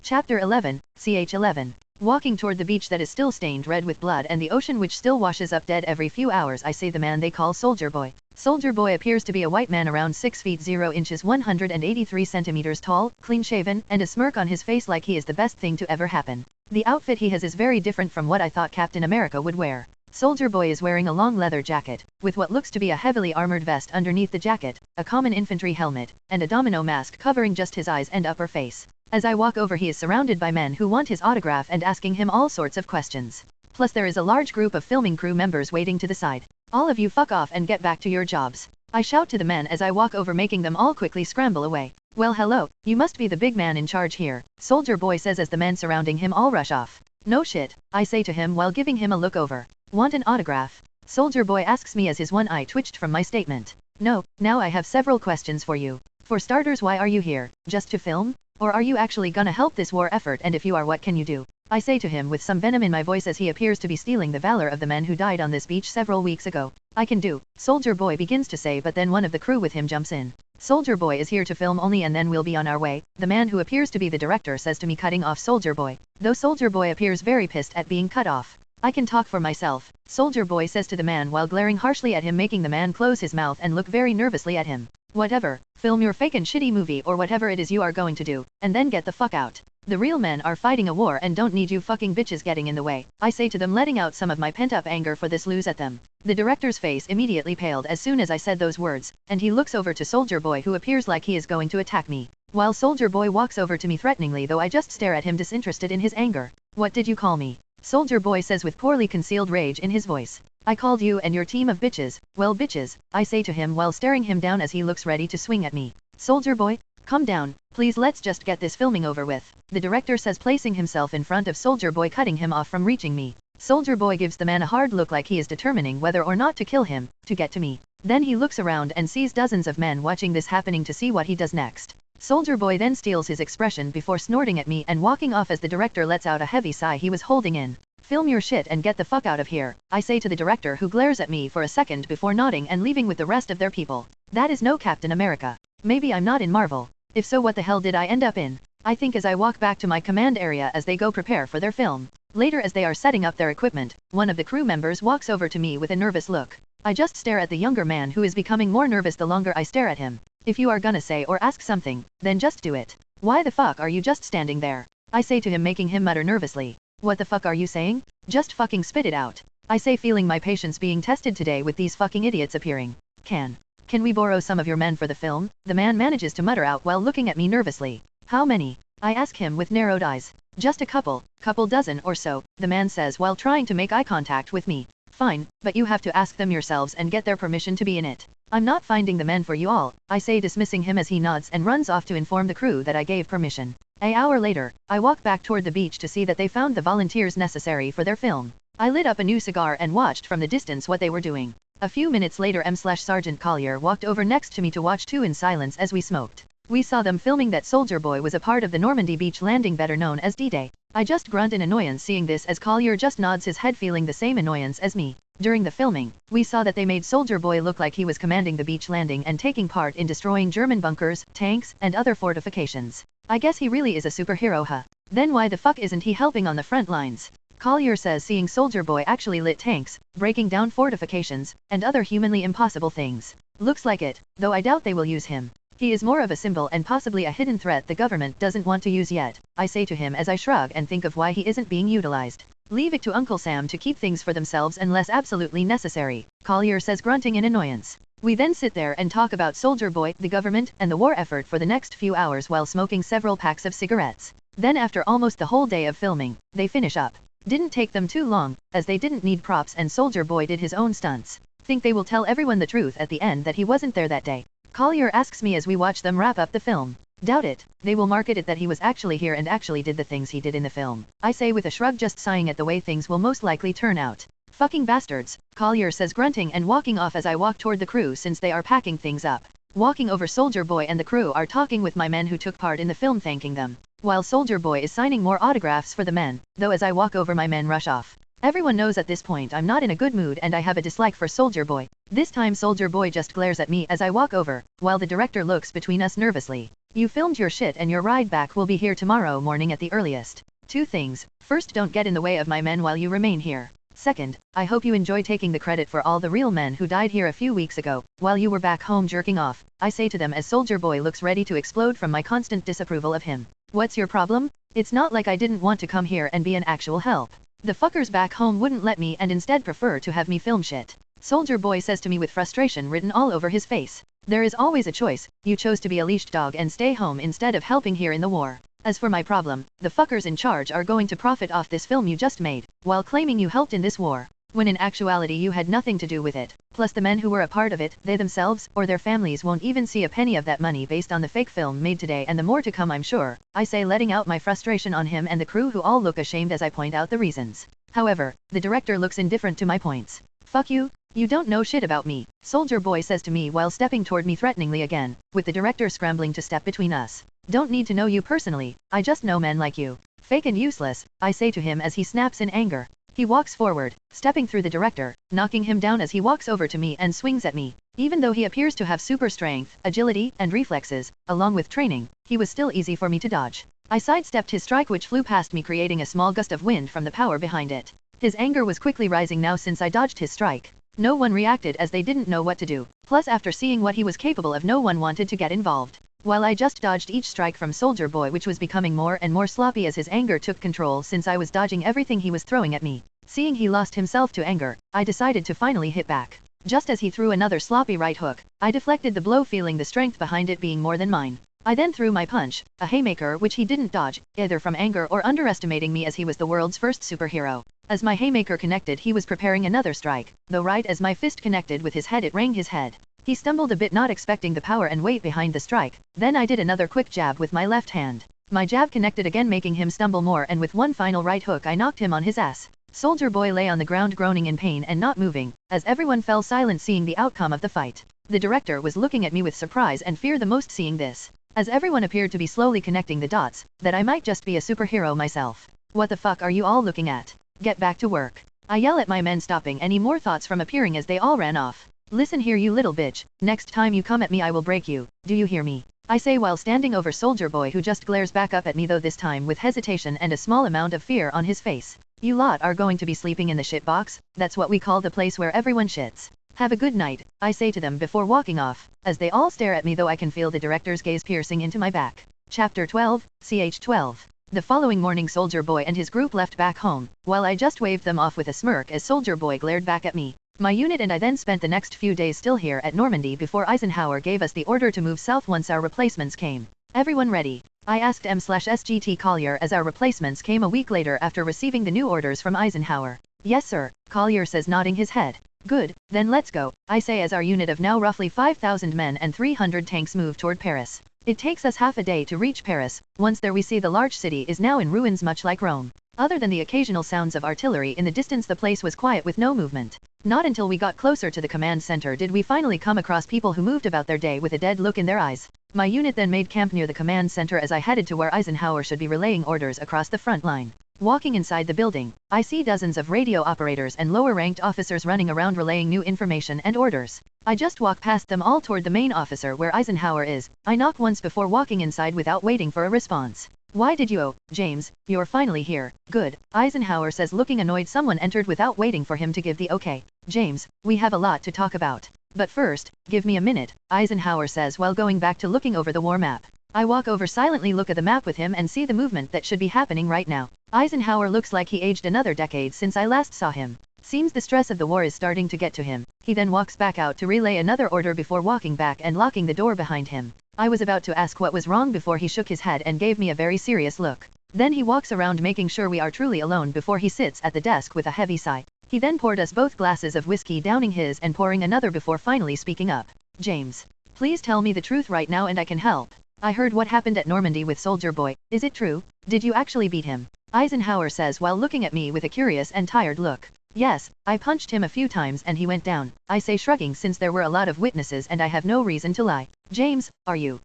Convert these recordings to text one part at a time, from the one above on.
Chapter 11, ch 11. Walking toward the beach that is still stained red with blood and the ocean which still washes up dead every few hours, I see the man they call Soldier Boy. Soldier Boy appears to be a white man around 6 feet 0 inches 183 centimeters tall, clean-shaven, and a smirk on his face like he is the best thing to ever happen. The outfit he has is very different from what I thought Captain America would wear. Soldier Boy is wearing a long leather jacket, with what looks to be a heavily armored vest underneath the jacket, a common infantry helmet, and a domino mask covering just his eyes and upper face. As I walk over, he is surrounded by men who want his autograph and asking him all sorts of questions. Plus there is a large group of filming crew members waiting to the side. All of you fuck off and get back to your jobs. I shout to the men as I walk over, making them all quickly scramble away. Well, hello, you must be the big man in charge here, Soldier Boy says as the men surrounding him all rush off. No shit, I say to him while giving him a look over. Want an autograph? Soldier Boy asks me as his one eye twitched from my statement. No, now I have several questions for you. For starters, why are you here? Just to film? Or are you actually gonna help this war effort, and if you are, what can you do? I say to him with some venom in my voice as he appears to be stealing the valor of the men who died on this beach several weeks ago. I can do, Soldier Boy begins to say, but then one of the crew with him jumps in. Soldier Boy is here to film only and then we'll be on our way, the man who appears to be the director says to me, cutting off Soldier Boy. Though Soldier Boy appears very pissed at being cut off. I can talk for myself, Soldier Boy says to the man while glaring harshly at him, making the man close his mouth and look very nervously at him. Whatever, film your fake and shitty movie or whatever it is you are going to do, and then get the fuck out. The real men are fighting a war and don't need you fucking bitches getting in the way, I say to them, letting out some of my pent-up anger for this lose at them. The director's face immediately paled as soon as I said those words, and he looks over to Soldier Boy, who appears like he is going to attack me. While Soldier Boy walks over to me threateningly, though I just stare at him disinterested in his anger. What did you call me? Soldier Boy says with poorly concealed rage in his voice. I called you and your team of bitches. Well, bitches, I say to him while staring him down as he looks ready to swing at me. Soldier Boy, calm down, please, let's just get this filming over with, the director says, placing himself in front of Soldier Boy, cutting him off from reaching me. Soldier Boy gives the man a hard look like he is determining whether or not to kill him, to get to me. Then he looks around and sees dozens of men watching this happening to see what he does next. Soldier Boy then steals his expression before snorting at me and walking off as the director lets out a heavy sigh he was holding in. Film your shit and get the fuck out of here, I say to the director, who glares at me for a second before nodding and leaving with the rest of their people. That is no Captain America. Maybe I'm not in Marvel. If so, what the hell did I end up in? I think as I walk back to my command area as they go prepare for their film. Later, as they are setting up their equipment, one of the crew members walks over to me with a nervous look. I just stare at the younger man, who is becoming more nervous the longer I stare at him. If you are gonna say or ask something, then just do it. Why the fuck are you just standing there? I say to him, making him mutter nervously. What the fuck are you saying? Just fucking spit it out, I say, feeling my patience being tested today with these fucking idiots appearing. Can we borrow some of your men for the film? The man manages to mutter out while looking at me nervously. How many? I ask him with narrowed eyes. Just a couple dozen or so, the man says while trying to make eye contact with me. Fine, but you have to ask them yourselves and get their permission to be in it. I'm not finding the men for you all, I say, dismissing him as he nods and runs off to inform the crew that I gave permission. An hour later, I walk back toward the beach to see that they found the volunteers necessary for their film. I lit up a new cigar and watched from the distance what they were doing. A few minutes later, Sergeant Collier walked over next to me to watch too in silence as we smoked. We saw them filming that Soldier Boy was a part of the Normandy beach landing, better known as D-Day. I just grunt in annoyance seeing this as Collier just nods his head, feeling the same annoyance as me. During the filming, we saw that they made Soldier Boy look like he was commanding the beach landing and taking part in destroying German bunkers, tanks, and other fortifications. I guess he really is a superhero, huh? Then why the fuck isn't he helping on the front lines? Collier says, seeing Soldier Boy actually lit tanks, breaking down fortifications, and other humanly impossible things. Looks like it, though I doubt they will use him. He is more of a symbol and possibly a hidden threat the government doesn't want to use yet, I say to him as I shrug and think of why he isn't being utilized. Leave it to Uncle Sam to keep things for themselves unless absolutely necessary, Collier says, grunting in annoyance. We then sit there and talk about Soldier Boy, the government, and the war effort for the next few hours while smoking several packs of cigarettes. Then after almost the whole day of filming, they finish up. Didn't take them too long, as they didn't need props and Soldier Boy did his own stunts. Think they will tell everyone the truth at the end that he wasn't there that day? Collier asks me as we watch them wrap up the film. Doubt it. They will market it that he was actually here and actually did the things he did in the film, I say with a shrug, just sighing at the way things will most likely turn out. Fucking bastards, Collier says, grunting and walking off as I walk toward the crew since they are packing things up. Walking over, Soldier Boy and the crew are talking with my men who took part in the film, thanking them, while Soldier Boy is signing more autographs for the men, though as I walk over my men rush off. Everyone knows at this point I'm not in a good mood and I have a dislike for Soldier Boy. This time Soldier Boy just glares at me as I walk over, while the director looks between us nervously. You filmed your shit and your ride back will be here tomorrow morning at the earliest. 2 things. First, don't get in the way of my men while you remain here. Second, I hope you enjoy taking the credit for all the real men who died here a few weeks ago, while you were back home jerking off, I say to them as Soldier Boy looks ready to explode from my constant disapproval of him. What's your problem? It's not like I didn't want to come here and be an actual help. The fuckers back home wouldn't let me and instead prefer to have me film shit. Soldier Boy says to me with frustration written all over his face. There is always a choice, you chose to be a leashed dog and stay home instead of helping here in the war. As for my problem, the fuckers in charge are going to profit off this film you just made, while claiming you helped in this war, when in actuality you had nothing to do with it. Plus the men who were a part of it, they themselves, or their families won't even see a penny of that money based on the fake film made today and the more to come I'm sure, I say letting out my frustration on him and the crew who all look ashamed as I point out the reasons. However, the director looks indifferent to my points. Fuck you. You don't know shit about me, Soldier Boy says to me while stepping toward me threateningly again, with the director scrambling to step between us. Don't need to know you personally, I just know men like you. Fake and useless, I say to him as he snaps in anger. He walks forward, stepping through the director, knocking him down as he walks over to me and swings at me. Even though he appears to have super strength, agility, and reflexes, along with training, he was still easy for me to dodge. I sidestepped his strike which flew past me creating a small gust of wind from the power behind it. His anger was quickly rising now since I dodged his strike. No one reacted as they didn't know what to do. Plus after seeing what he was capable of no one wanted to get involved. While I just dodged each strike from Soldier Boy which was becoming more and more sloppy as his anger took control since I was dodging everything he was throwing at me. Seeing he lost himself to anger, I decided to finally hit back. Just as he threw another sloppy right hook, I deflected the blow feeling the strength behind it being more than mine. I then threw my punch, a haymaker which he didn't dodge, either from anger or underestimating me as he was the world's first superhero. As my haymaker connected he was preparing another strike, though right as my fist connected with his head it rang his head. He stumbled a bit not expecting the power and weight behind the strike, then I did another quick jab with my left hand. My jab connected again making him stumble more and with one final right hook I knocked him on his ass. Soldier Boy lay on the ground groaning in pain and not moving, as everyone fell silent seeing the outcome of the fight. The director was looking at me with surprise and fear the most seeing this, as everyone appeared to be slowly connecting the dots, that I might just be a superhero myself. What the fuck are you all looking at? Get back to work. I yell at my men stopping any more thoughts from appearing as they all ran off. Listen here you little bitch, next time you come at me I will break you, do you hear me? I say while standing over Soldier Boy who just glares back up at me though this time with hesitation and a small amount of fear on his face. You lot are going to be sleeping in the shit box, that's what we call the place where everyone shits. Have a good night, I say to them before walking off, as they all stare at me though I can feel the director's gaze piercing into my back. Chapter 12, CH12. The following morning Soldier Boy and his group left back home, while I just waved them off with a smirk as Soldier Boy glared back at me. My unit and I then spent the next few days still here at Normandy before Eisenhower gave us the order to move south once our replacements came. Everyone ready? I asked M/SGT Collier as our replacements came a week later after receiving the new orders from Eisenhower. Yes sir, Collier says nodding his head. Good, then let's go, I say as our unit of now roughly 5,000 men and 300 tanks move toward Paris. It takes us half a day to reach Paris. Once there we see the large city is now in ruins much like Rome. Other than the occasional sounds of artillery in the distance the place was quiet with no movement. Not until we got closer to the command center did we finally come across people who moved about their day with a dead look in their eyes. My unit then made camp near the command center as I headed to where Eisenhower should be relaying orders across the front line. Walking inside the building, I see dozens of radio operators and lower-ranked officers running around relaying new information and orders. I just walk past them all toward the main officer where Eisenhower is. I knock once before walking inside without waiting for a response. Why did you? Oh, James, you're finally here. Good, Eisenhower says looking annoyed. Someone entered without waiting for him to give the okay. James, we have a lot to talk about. But first, give me a minute, Eisenhower says while going back to looking over the war map. I walk over silently, look at the map with him and see the movement that should be happening right now. Eisenhower looks like he aged another decade since I last saw him. Seems the stress of the war is starting to get to him. He then walks back out to relay another order before walking back and locking the door behind him. I was about to ask what was wrong before he shook his head and gave me a very serious look. Then he walks around making sure we are truly alone before he sits at the desk with a heavy sigh. He then poured us both glasses of whiskey, downing his and pouring another before finally speaking up. James, please tell me the truth right now and I can help. I heard what happened at Normandy with Soldier Boy. Is it true? Did you actually beat him? Eisenhower says while looking at me with a curious and tired look. Yes, I punched him a few times and he went down, I say shrugging since there were a lot of witnesses and I have no reason to lie. James, are you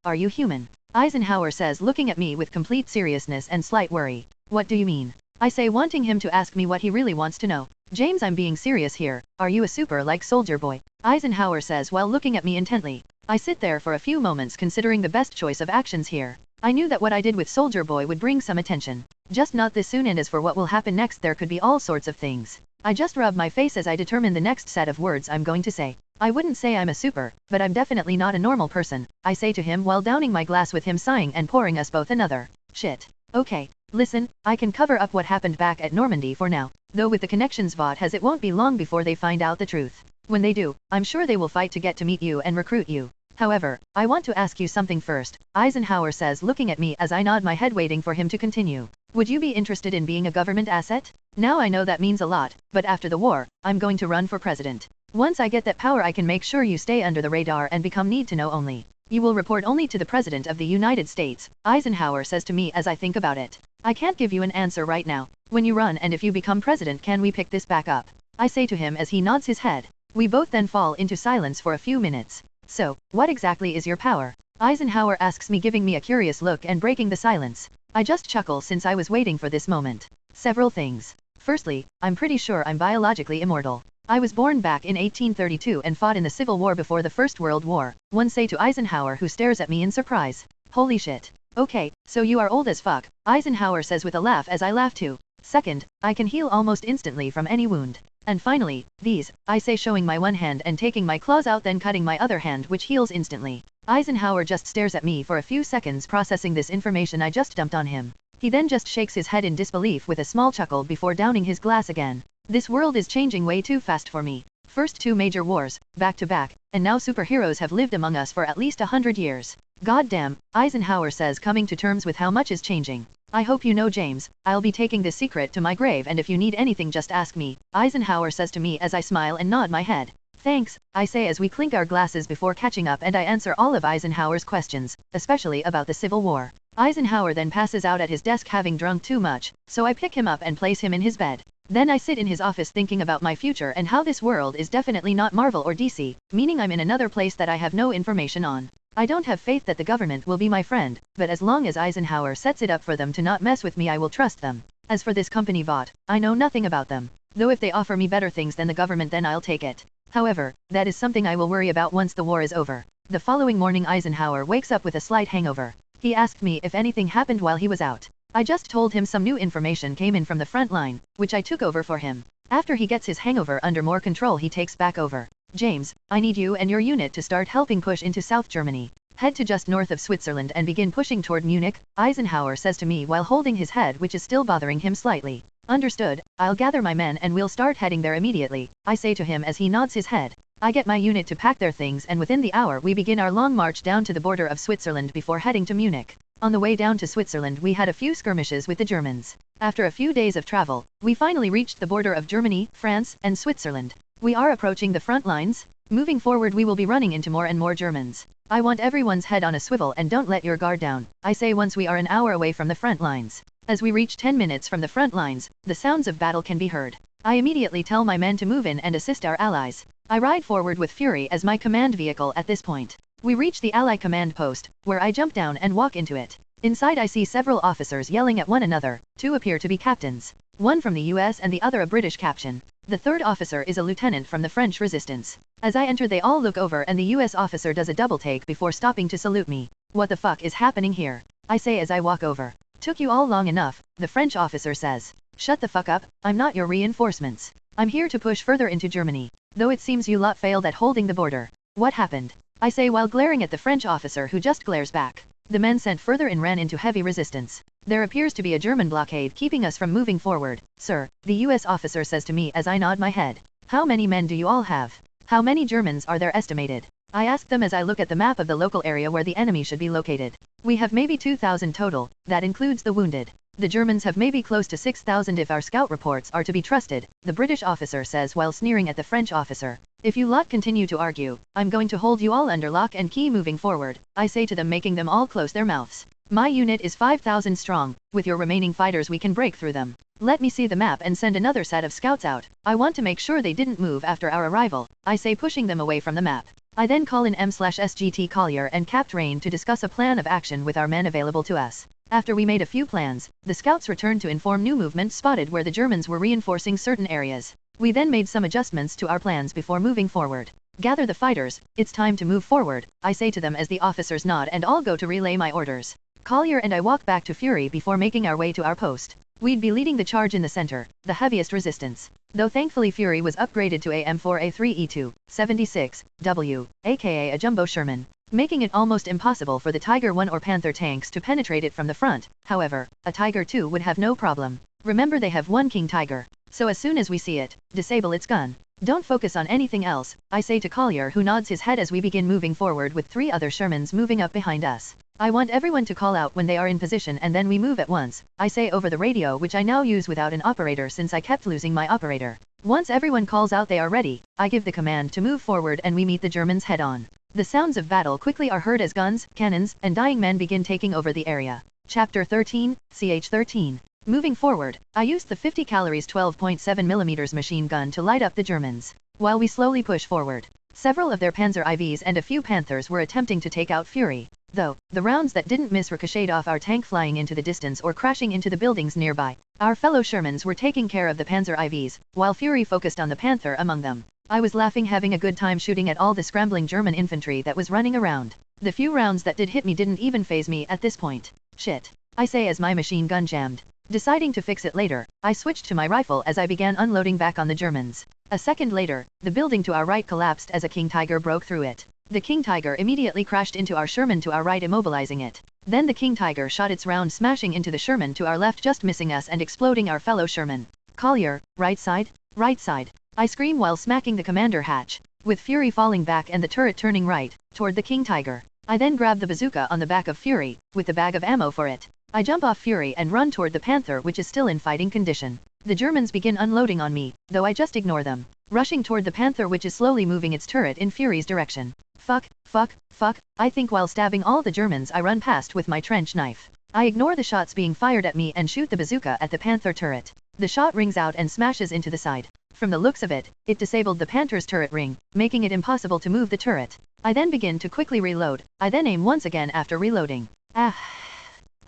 human? Eisenhower says looking at me with complete seriousness and slight worry. What do you mean? I say wanting him to ask me what he really wants to know. James, I'm being serious here. Are you a super like Soldier Boy? Eisenhower says while looking at me intently. I sit there for a few moments considering the best choice of actions here. I knew that what I did with Soldier Boy would bring some attention. Just not this soon, and as for what will happen next, there could be all sorts of things. I just rub my face as I determine the next set of words I'm going to say. I wouldn't say I'm a super, but I'm definitely not a normal person, I say to him while downing my glass with him sighing and pouring us both another. Shit. Okay. Listen, I can cover up what happened back at Normandy for now, though with the connections Vought has it won't be long before they find out the truth. When they do, I'm sure they will fight to get to meet you and recruit you. However, I want to ask you something first, Eisenhower says, looking at me as I nod my head waiting for him to continue. Would you be interested in being a government asset? Now I know that means a lot, but after the war, I'm going to run for president. Once I get that power, I can make sure you stay under the radar and become need to know only. You will report only to the President of the United States, Eisenhower says to me as I think about it. I can't give you an answer right now. When you run and if you become president, can we pick this back up? I say to him as he nods his head. We both then fall into silence for a few minutes. So, what exactly is your power? Eisenhower asks me, giving me a curious look and breaking the silence. I just chuckle since I was waiting for this moment. Several things. Firstly, I'm pretty sure I'm biologically immortal. I was born back in 1832 and fought in the Civil War before the First World War, one say to Eisenhower, who stares at me in surprise. Holy shit. Okay, so you are old as fuck, Eisenhower says with a laugh as I laugh too. Second, I can heal almost instantly from any wound. And finally, these, I say, showing my one hand and taking my claws out, then cutting my other hand, which heals instantly. Eisenhower just stares at me for a few seconds, processing this information I just dumped on him. He then just shakes his head in disbelief with a small chuckle before downing his glass again. This world is changing way too fast for me. First 2 major wars, back to back, and now superheroes have lived among us for at least 100 years. God damn, Eisenhower says, coming to terms with how much is changing. I hope you know, James, I'll be taking this secret to my grave, and if you need anything just ask me, Eisenhower says to me as I smile and nod my head. Thanks, I say as we clink our glasses before catching up, and I answer all of Eisenhower's questions, especially about the Civil War. Eisenhower then passes out at his desk having drunk too much, so I pick him up and place him in his bed. Then I sit in his office thinking about my future and how this world is definitely not Marvel or DC, meaning I'm in another place that I have no information on. I don't have faith that the government will be my friend, but as long as Eisenhower sets it up for them to not mess with me, I will trust them. As for this company Vought, I know nothing about them. Though if they offer me better things than the government, then I'll take it. However, that is something I will worry about once the war is over. The following morning Eisenhower wakes up with a slight hangover. He asked me if anything happened while he was out. I just told him some new information came in from the front line, which I took over for him. After he gets his hangover under more control, he takes back over. James, I need you and your unit to start helping push into South Germany. Head to just north of Switzerland and begin pushing toward Munich, Eisenhower says to me while holding his head, which is still bothering him slightly. Understood, I'll gather my men and we'll start heading there immediately, I say to him as he nods his head. I get my unit to pack their things, and within the hour we begin our long march down to the border of Switzerland before heading to Munich. On the way down to Switzerland we had a few skirmishes with the Germans. After a few days of travel, we finally reached the border of Germany, France, and Switzerland. We are approaching the front lines. Moving forward we will be running into more and more Germans. I want everyone's head on a swivel and don't let your guard down, I say once we are an hour away from the front lines. As we reach 10 minutes from the front lines, the sounds of battle can be heard. I immediately tell my men to move in and assist our allies. I ride forward with Fury as my command vehicle at this point. We reach the Ally command post, where I jump down and walk into it. Inside I see several officers yelling at one another. 2 appear to be captains. One from the US and the other a British captain. The third officer is a lieutenant from the French resistance. As I enter they all look over and the US officer does a double take before stopping to salute me. What the fuck is happening here? I say as I walk over. Took you all long enough, the French officer says. Shut the fuck up, I'm not your reinforcements. I'm here to push further into Germany. Though it seems you lot failed at holding the border. What happened? I say while glaring at the French officer, who just glares back. The men sent further in ran into heavy resistance. There appears to be a German blockade keeping us from moving forward. Sir, the US officer says to me as I nod my head. How many men do you all have? How many Germans are there estimated? I ask them as I look at the map of the local area where the enemy should be located. We have maybe 2,000 total, that includes the wounded. The Germans have maybe close to 6,000 if our scout reports are to be trusted, the British officer says while sneering at the French officer. If you lot continue to argue, I'm going to hold you all under lock and key moving forward, I say to them, making them all close their mouths. My unit is 5,000 strong, with your remaining fighters we can break through them. Let me see the map and send another set of scouts out. I want to make sure they didn't move after our arrival, I say, pushing them away from the map. I then call in M/SGT Collier and Capt Rain to discuss a plan of action with our men available to us. After we made a few plans, the scouts returned to inform new movement spotted where the Germans were reinforcing certain areas. We then made some adjustments to our plans before moving forward. Gather the fighters, it's time to move forward, I say to them as the officers nod and all go to relay my orders. Collier and I walk back to Fury before making our way to our post. We'd be leading the charge in the center, the heaviest resistance. Though thankfully Fury was upgraded to AM4A3E2, 76W, aka a jumbo Sherman, making it almost impossible for the Tiger 1 or Panther tanks to penetrate it from the front. However, a Tiger 2 would have no problem. Remember they have one King Tiger, so as soon as we see it, disable its gun. Don't focus on anything else, I say to Collier, who nods his head as we begin moving forward with 3 other Shermans moving up behind us. I want everyone to call out when they are in position and then we move at once, I say over the radio, which I now use without an operator since I kept losing my operator. Once everyone calls out they are ready, I give the command to move forward and we meet the Germans head on. The sounds of battle quickly are heard as guns, cannons, and dying men begin taking over the area. Chapter 13, CH-13. Moving forward, I used the 50 calories 12.7mm machine gun to light up the Germans. While we slowly push forward, several of their Panzer IVs and a few Panthers were attempting to take out Fury. Though, the rounds that didn't miss ricocheted off our tank flying into the distance or crashing into the buildings nearby. Our fellow Shermans were taking care of the Panzer IVs, while Fury focused on the Panther among them. I was laughing, having a good time shooting at all the scrambling German infantry that was running around. The few rounds that did hit me didn't even faze me at this point. Shit, I say as my machine gun jammed. Deciding to fix it later, I switched to my rifle as I began unloading back on the Germans. A second later, the building to our right collapsed as a King Tiger broke through it. The King Tiger immediately crashed into our Sherman to our right, immobilizing it. Then the King Tiger shot its round, smashing into the Sherman to our left, just missing us and exploding our fellow Sherman. Collier, right side, right side, I scream while smacking the commander hatch, with Fury falling back and the turret turning right, toward the King Tiger. I then grab the bazooka on the back of Fury, with the bag of ammo for it. I jump off Fury and run toward the Panther, which is still in fighting condition. The Germans begin unloading on me, though I just ignore them, rushing toward the Panther, which is slowly moving its turret in Fury's direction. Fuck, fuck, fuck, I think while stabbing all the Germans I run past with my trench knife. I ignore the shots being fired at me and shoot the bazooka at the Panther turret. The shot rings out and smashes into the side. From the looks of it, it disabled the Panther's turret ring, making it impossible to move the turret. I then begin to quickly reload. I then aim once again after reloading.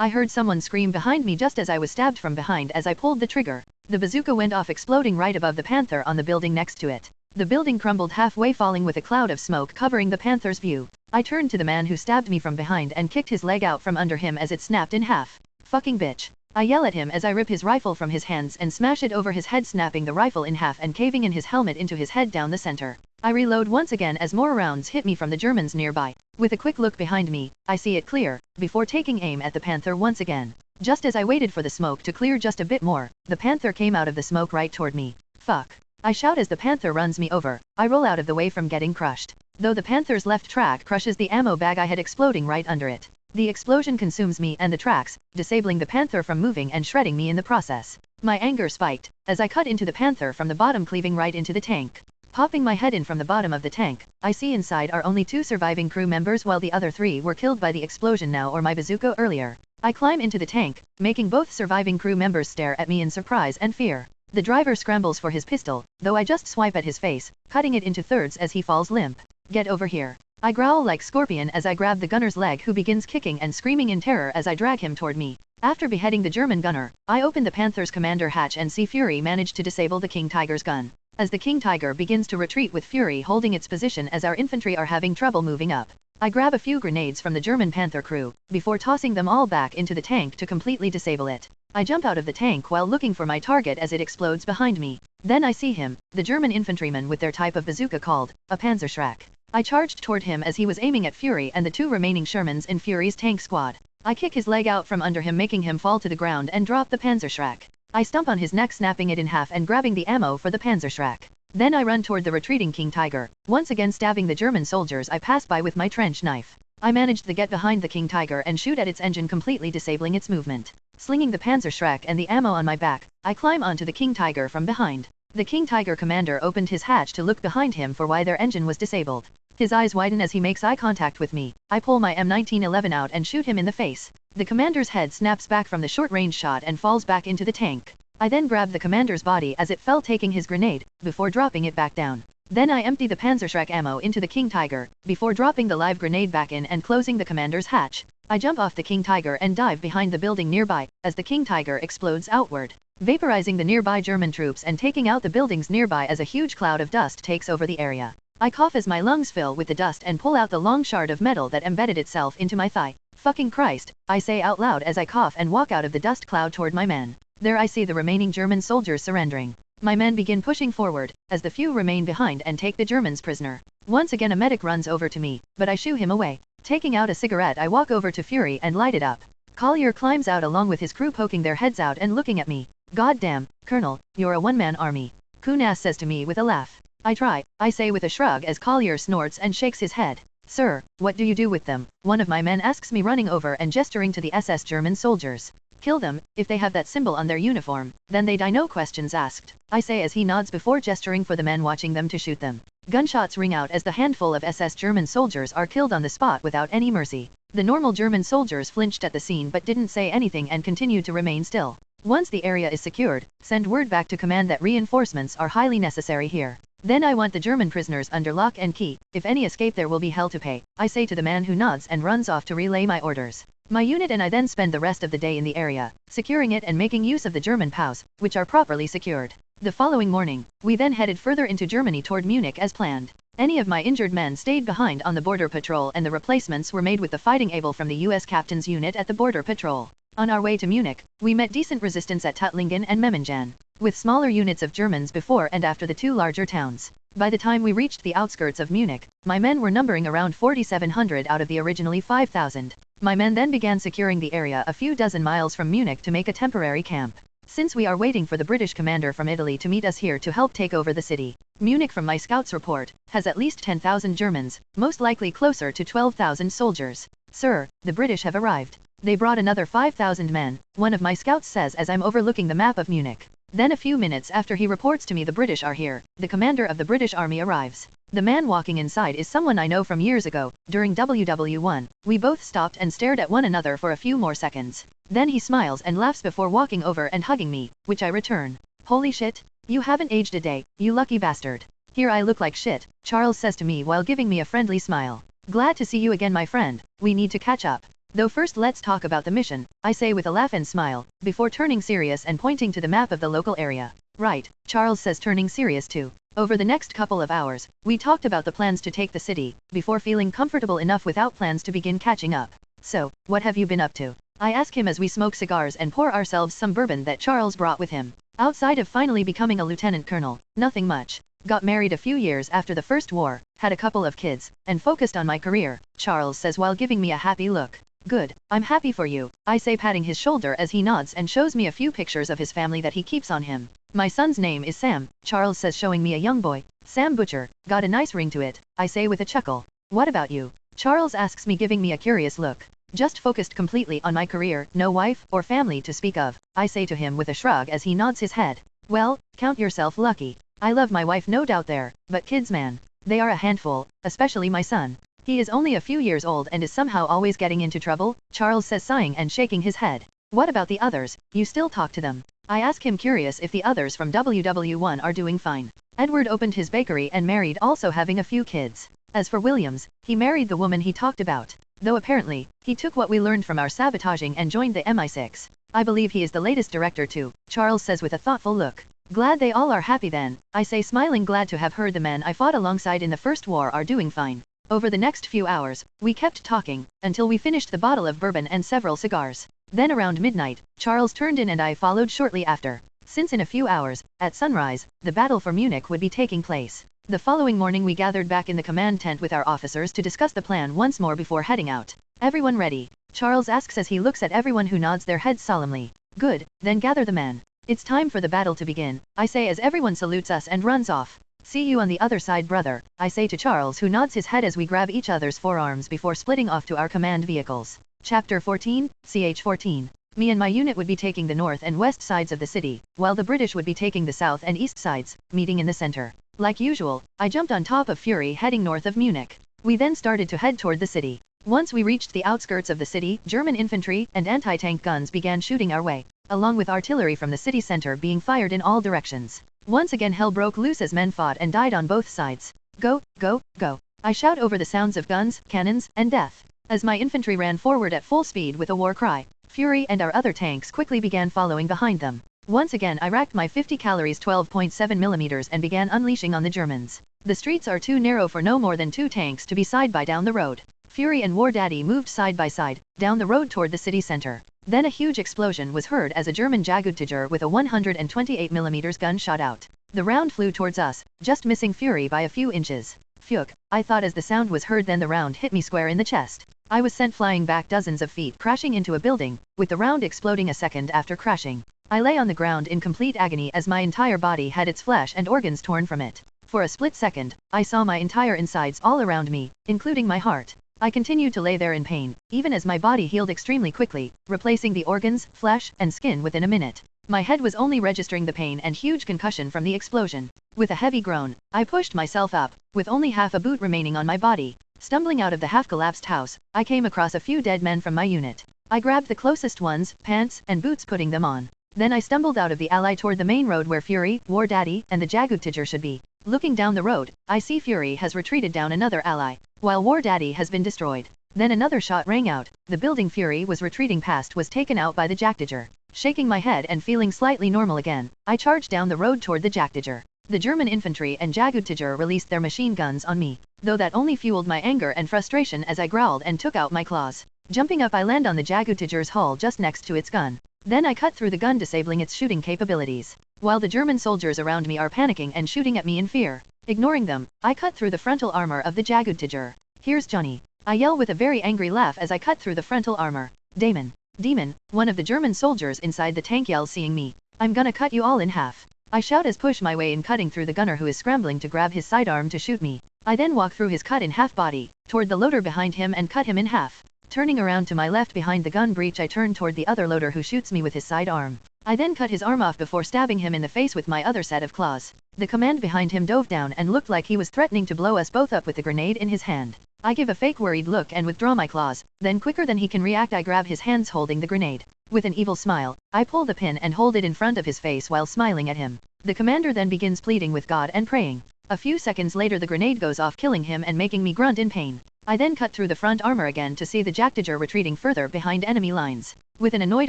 I heard someone scream behind me just as I was stabbed from behind as I pulled the trigger. The bazooka went off, exploding right above the Panther on the building next to it. The building crumbled halfway, falling with a cloud of smoke covering the Panther's view. I turned to the man who stabbed me from behind and kicked his leg out from under him as it snapped in half. Fucking bitch. I yell at him as I rip his rifle from his hands and smash it over his head, snapping the rifle in half and caving in his helmet into his head down the center. I reload once again as more rounds hit me from the Germans nearby. With a quick look behind me, I see it clear, before taking aim at the Panther once again. Just as I waited for the smoke to clear just a bit more, the Panther came out of the smoke right toward me. Fuck. I shout as the Panther runs me over. I roll out of the way from getting crushed, though the Panther's left track crushes the ammo bag I had, exploding right under it. The explosion consumes me and the tracks, disabling the Panther from moving and shredding me in the process. My anger spiked, as I cut into the Panther from the bottom, cleaving right into the tank. Popping my head in from the bottom of the tank, I see inside are only 2 surviving crew members, while the other 3 were killed by the explosion now or my bazooka earlier. I climb into the tank, making both surviving crew members stare at me in surprise and fear. The driver scrambles for his pistol, though I just swipe at his face, cutting it into thirds as he falls limp. Get over here. I growl like Scorpion as I grab the gunner's leg, who begins kicking and screaming in terror as I drag him toward me. After beheading the German gunner, I open the Panther's commander hatch and see Fury manage to disable the King Tiger's gun. As the King Tiger begins to retreat with Fury holding its position as our infantry are having trouble moving up, I grab a few grenades from the German Panther crew, before tossing them all back into the tank to completely disable it. I jump out of the tank while looking for my target as it explodes behind me. Then I see him, the German infantryman with their type of bazooka called a Panzerschreck. I charged toward him as he was aiming at Fury and the 2 remaining Shermans in Fury's tank squad. I kick his leg out from under him, making him fall to the ground, and drop the Panzerschreck. I stomp on his neck, snapping it in half and grabbing the ammo for the Panzerschreck. Then I run toward the retreating King Tiger, once again stabbing the German soldiers I pass by with my trench knife. I managed to get behind the King Tiger and shoot at its engine, completely disabling its movement. Slinging the Panzerschreck and the ammo on my back, I climb onto the King Tiger from behind. The King Tiger commander opened his hatch to look behind him for why their engine was disabled. His eyes widen as he makes eye contact with me. I pull my M1911 out and shoot him in the face. The commander's head snaps back from the short-range shot and falls back into the tank. I then grab the commander's body as it fell, taking his grenade, before dropping it back down. Then I empty the Panzerschreck ammo into the King Tiger, before dropping the live grenade back in and closing the commander's hatch. I jump off the King Tiger and dive behind the building nearby, as the King Tiger explodes outward, vaporizing the nearby German troops and taking out the buildings nearby as a huge cloud of dust takes over the area. I cough as my lungs fill with the dust and pull out the long shard of metal that embedded itself into my thigh. Fucking Christ, I say out loud as I cough and walk out of the dust cloud toward my men. There I see the remaining German soldiers surrendering. My men begin pushing forward, as the few remain behind and take the Germans prisoner. Once again a medic runs over to me, but I shoo him away. Taking out a cigarette I walk over to Fury and light it up. Collier climbs out along with his crew poking their heads out and looking at me. God damn, Colonel, you're a one-man army. Kunas says to me with a laugh. I try, I say with a shrug as Collier snorts and shakes his head. Sir, what do you do with them? One of my men asks me, running over and gesturing to the SS German soldiers. Kill them, if they have that symbol on their uniform, then they die, no questions asked, I say as he nods before gesturing for the men watching them to shoot them. Gunshots ring out as the handful of SS German soldiers are killed on the spot without any mercy. The normal German soldiers flinched at the scene but didn't say anything and continued to remain still. Once the area is secured, send word back to command that reinforcements are highly necessary here. Then I want the German prisoners under lock and key. If any escape, there will be hell to pay, I say to the man who nods and runs off to relay my orders. My unit and I then spend the rest of the day in the area, securing it and making use of the German POWs, which are properly secured. The following morning, we then headed further into Germany toward Munich as planned. Any of my injured men stayed behind on the border patrol and the replacements were made with the fighting able from the US captain's unit at the border patrol. On our way to Munich, we met decent resistance at Tuttlingen and Memmingen, with smaller units of Germans before and after the two larger towns. By the time we reached the outskirts of Munich, my men were numbering around 4,700 out of the originally 5,000. My men then began securing the area a few dozen miles from Munich to make a temporary camp. Since we are waiting for the British commander from Italy to meet us here to help take over the city. Munich, from my scouts report, has at least 10,000 Germans, most likely closer to 12,000 soldiers. Sir, the British have arrived. They brought another 5,000 men, one of my scouts says as I'm overlooking the map of Munich. Then a few minutes after he reports to me the British are here, the commander of the British army arrives. The man walking inside is someone I know from years ago, during WW1. We both stopped and stared at one another for a few more seconds. Then he smiles and laughs before walking over and hugging me, which I return. Holy shit, you haven't aged a day, you lucky bastard. Here I look like shit, Charles says to me while giving me a friendly smile. Glad to see you again, my friend, we need to catch up. Though first let's talk about the mission, I say with a laugh and smile, before turning serious and pointing to the map of the local area. Right, Charles says, turning serious too. Over the next couple of hours, we talked about the plans to take the city, before feeling comfortable enough without plans to begin catching up. So, what have you been up to? I ask him as we smoke cigars and pour ourselves some bourbon that Charles brought with him. Outside of finally becoming a lieutenant colonel, nothing much. Got married a few years after the first war, had a couple of kids, and focused on my career, Charles says while giving me a happy look. Good, I'm happy for you, I say, patting his shoulder as he nods and shows me a few pictures of his family that he keeps on him. My son's name is Sam, Charles says, showing me a young boy. Sam Butcher, got a nice ring to it, I say with a chuckle. What about you? Charles asks me, giving me a curious look. Just focused completely on my career, no wife or family to speak of, I say to him with a shrug as he nods his head. Well, count yourself lucky. I love my wife, no doubt there, but kids, man, they are a handful, especially my son. He is only a few years old and is somehow always getting into trouble, Charles says, sighing and shaking his head. What about the others? You still talk to them? I ask him, curious if the others from WW1 are doing fine. Edward opened his bakery and married, also having a few kids. As for Williams, he married the woman he talked about. Though apparently, he took what we learned from our sabotaging and joined the MI6. I believe he is the latest director too, Charles says with a thoughtful look. Glad they all are happy then, I say, smiling, glad to have heard the men I fought alongside in the first war are doing fine. Over the next few hours, we kept talking, until we finished the bottle of bourbon and several cigars. Then around midnight, Charles turned in and I followed shortly after. Since in a few hours, at sunrise, the battle for Munich would be taking place. The following morning we gathered back in the command tent with our officers to discuss the plan once more before heading out. Everyone ready? Charles asks as he looks at everyone, who nods their heads solemnly. Good, then gather the men. It's time for the battle to begin, I say as everyone salutes us and runs off. See you on the other side, brother, I say to Charles, who nods his head as we grab each other's forearms before splitting off to our command vehicles. Chapter 14, CH-14. Me and my unit would be taking the north and west sides of the city, while the British would be taking the south and east sides, meeting in the center. Like usual, I jumped on top of Fury heading north of Munich. We then started to head toward the city. Once we reached the outskirts of the city, German infantry and anti-tank guns began shooting our way, along with artillery from the city center being fired in all directions. Once again hell broke loose as men fought and died on both sides. Go, go, go. I shout over the sounds of guns, cannons, and death. As my infantry ran forward at full speed with a war cry, Fury and our other tanks quickly began following behind them. Once again I racked my 50 calories 12.7 millimeters and began unleashing on the Germans. The streets are too narrow for no more than 2 tanks to be side by down the road. Fury and War Daddy moved side by side, down the road toward the city center. Then a huge explosion was heard as a German Jagdtiger with a 128mm gun shot out. The round flew towards us, just missing Fury by a few inches. Phew, I thought as the sound was heard, then the round hit me square in the chest. I was sent flying back dozens of feet, crashing into a building, with the round exploding a second after crashing. I lay on the ground in complete agony as my entire body had its flesh and organs torn from it. For a split second, I saw my entire insides all around me, including my heart. I continued to lay there in pain, even as my body healed extremely quickly, replacing the organs, flesh, and skin within a minute. My head was only registering the pain and huge concussion from the explosion. With a heavy groan, I pushed myself up, with only half a boot remaining on my body. Stumbling out of the half-collapsed house, I came across a few dead men from my unit. I grabbed the closest ones, pants, and boots, putting them on. Then I stumbled out of the alley toward the main road where Fury, War Daddy, and the Jagdtiger should be. Looking down the road, I see Fury has retreated down another alley, while War Daddy has been destroyed. Then another shot rang out. The building Fury was retreating past was taken out by the Jagdtiger. Shaking my head and feeling slightly normal again, I charged down the road toward the Jagdtiger. The German infantry and Jagdtiger released their machine guns on me, though that only fueled my anger and frustration as I growled and took out my claws. Jumping up, I land on the Jagdtiger's hull just next to its gun. Then I cut through the gun, disabling its shooting capabilities. While the German soldiers around me are panicking and shooting at me in fear. Ignoring them, I cut through the frontal armor of the Jagdtiger. "Here's Johnny!" I yell with a very angry laugh as I cut through the frontal armor. Demon, one of the German soldiers inside the tank yells, seeing me. "I'm gonna cut you all in half." I shout as push my way in, cutting through the gunner who is scrambling to grab his sidearm to shoot me. I then walk through his cut in half body, toward the loader behind him and cut him in half. Turning around to my left behind the gun breech, I turn toward the other loader who shoots me with his sidearm. I then cut his arm off before stabbing him in the face with my other set of claws. The command behind him dove down and looked like he was threatening to blow us both up with the grenade in his hand. I give a fake worried look and withdraw my claws, then quicker than he can react I grab his hands holding the grenade. With an evil smile, I pull the pin and hold it in front of his face while smiling at him. The commander then begins pleading with God and praying. A few seconds later the grenade goes off, killing him and making me grunt in pain. I then cut through the front armor again to see the Jagdtiger retreating further behind enemy lines. With an annoyed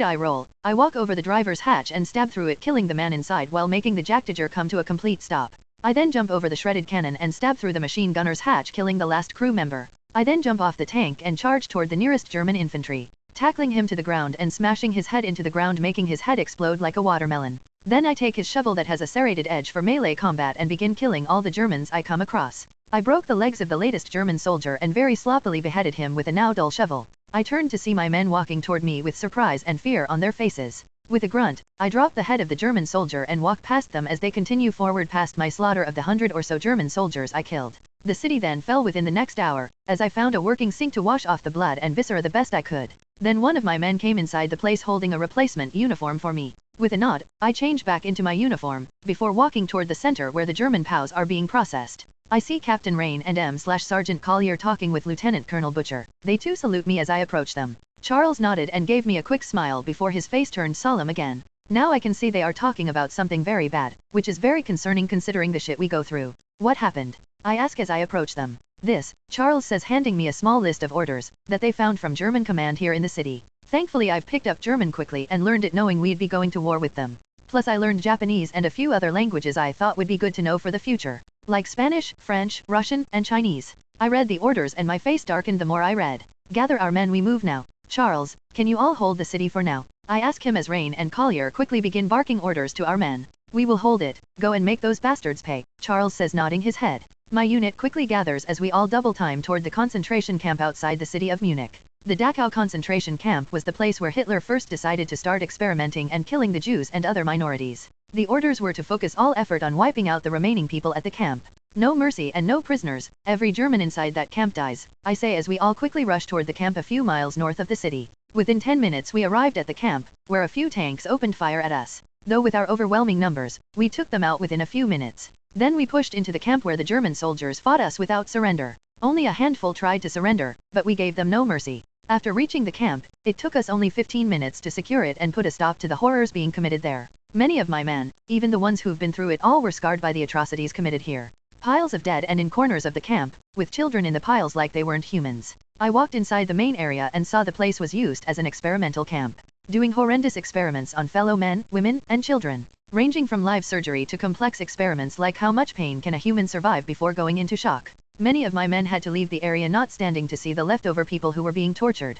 eye roll, I walk over the driver's hatch and stab through it, killing the man inside while making the Jagdtiger come to a complete stop. I then jump over the shredded cannon and stab through the machine gunner's hatch, killing the last crew member. I then jump off the tank and charge toward the nearest German infantry, tackling him to the ground and smashing his head into the ground, making his head explode like a watermelon. Then I take his shovel that has a serrated edge for melee combat and begin killing all the Germans I come across. I broke the legs of the latest German soldier and very sloppily beheaded him with a now dull shovel. I turned to see my men walking toward me with surprise and fear on their faces. With a grunt, I drop the head of the German soldier and walk past them as they continue forward past my slaughter of the 100 or so German soldiers I killed. The city then fell within the next hour, as I found a working sink to wash off the blood and viscera the best I could. Then one of my men came inside the place holding a replacement uniform for me. With a nod, I change back into my uniform, before walking toward the center where the German POWs are being processed. I see Captain Rain and M/Sergeant Collier talking with Lieutenant Colonel Butcher. They too salute me as I approach them. Charles nodded and gave me a quick smile before his face turned solemn again. Now I can see they are talking about something very bad, which is very concerning considering the shit we go through. What happened? I ask as I approach them. This, Charles says, handing me a small list of orders that they found from German command here in the city. Thankfully I've picked up German quickly and learned it knowing we'd be going to war with them. Plus I learned Japanese and a few other languages I thought would be good to know for the future, like Spanish, French, Russian, and Chinese. I read the orders and my face darkened the more I read. "Gather our men, we move now." "Charles, can you all hold the city for now?" I ask him as Rain and Collier quickly begin barking orders to our men. "We will hold it, go and make those bastards pay," Charles says, nodding his head. My unit quickly gathers as we all double time toward the concentration camp outside the city of Munich. The Dachau concentration camp was the place where Hitler first decided to start experimenting and killing the Jews and other minorities. The orders were to focus all effort on wiping out the remaining people at the camp. "No mercy and no prisoners, every German inside that camp dies," I say as we all quickly rush toward the camp a few miles north of the city. Within 10 minutes we arrived at the camp, where a few tanks opened fire at us. Though with our overwhelming numbers, we took them out within a few minutes. Then we pushed into the camp where the German soldiers fought us without surrender. Only a handful tried to surrender, but we gave them no mercy. After reaching the camp, it took us only 15 minutes to secure it and put a stop to the horrors being committed there. Many of my men, even the ones who've been through it all, were scarred by the atrocities committed here. Piles of dead and in corners of the camp, with children in the piles like they weren't humans. I walked inside the main area and saw the place was used as an experimental camp. doing horrendous experiments on fellow men, women, and children, ranging from live surgery to complex experiments like how much pain can a human survive before going into shock. Many of my men had to leave the area not standing to see the leftover people who were being tortured.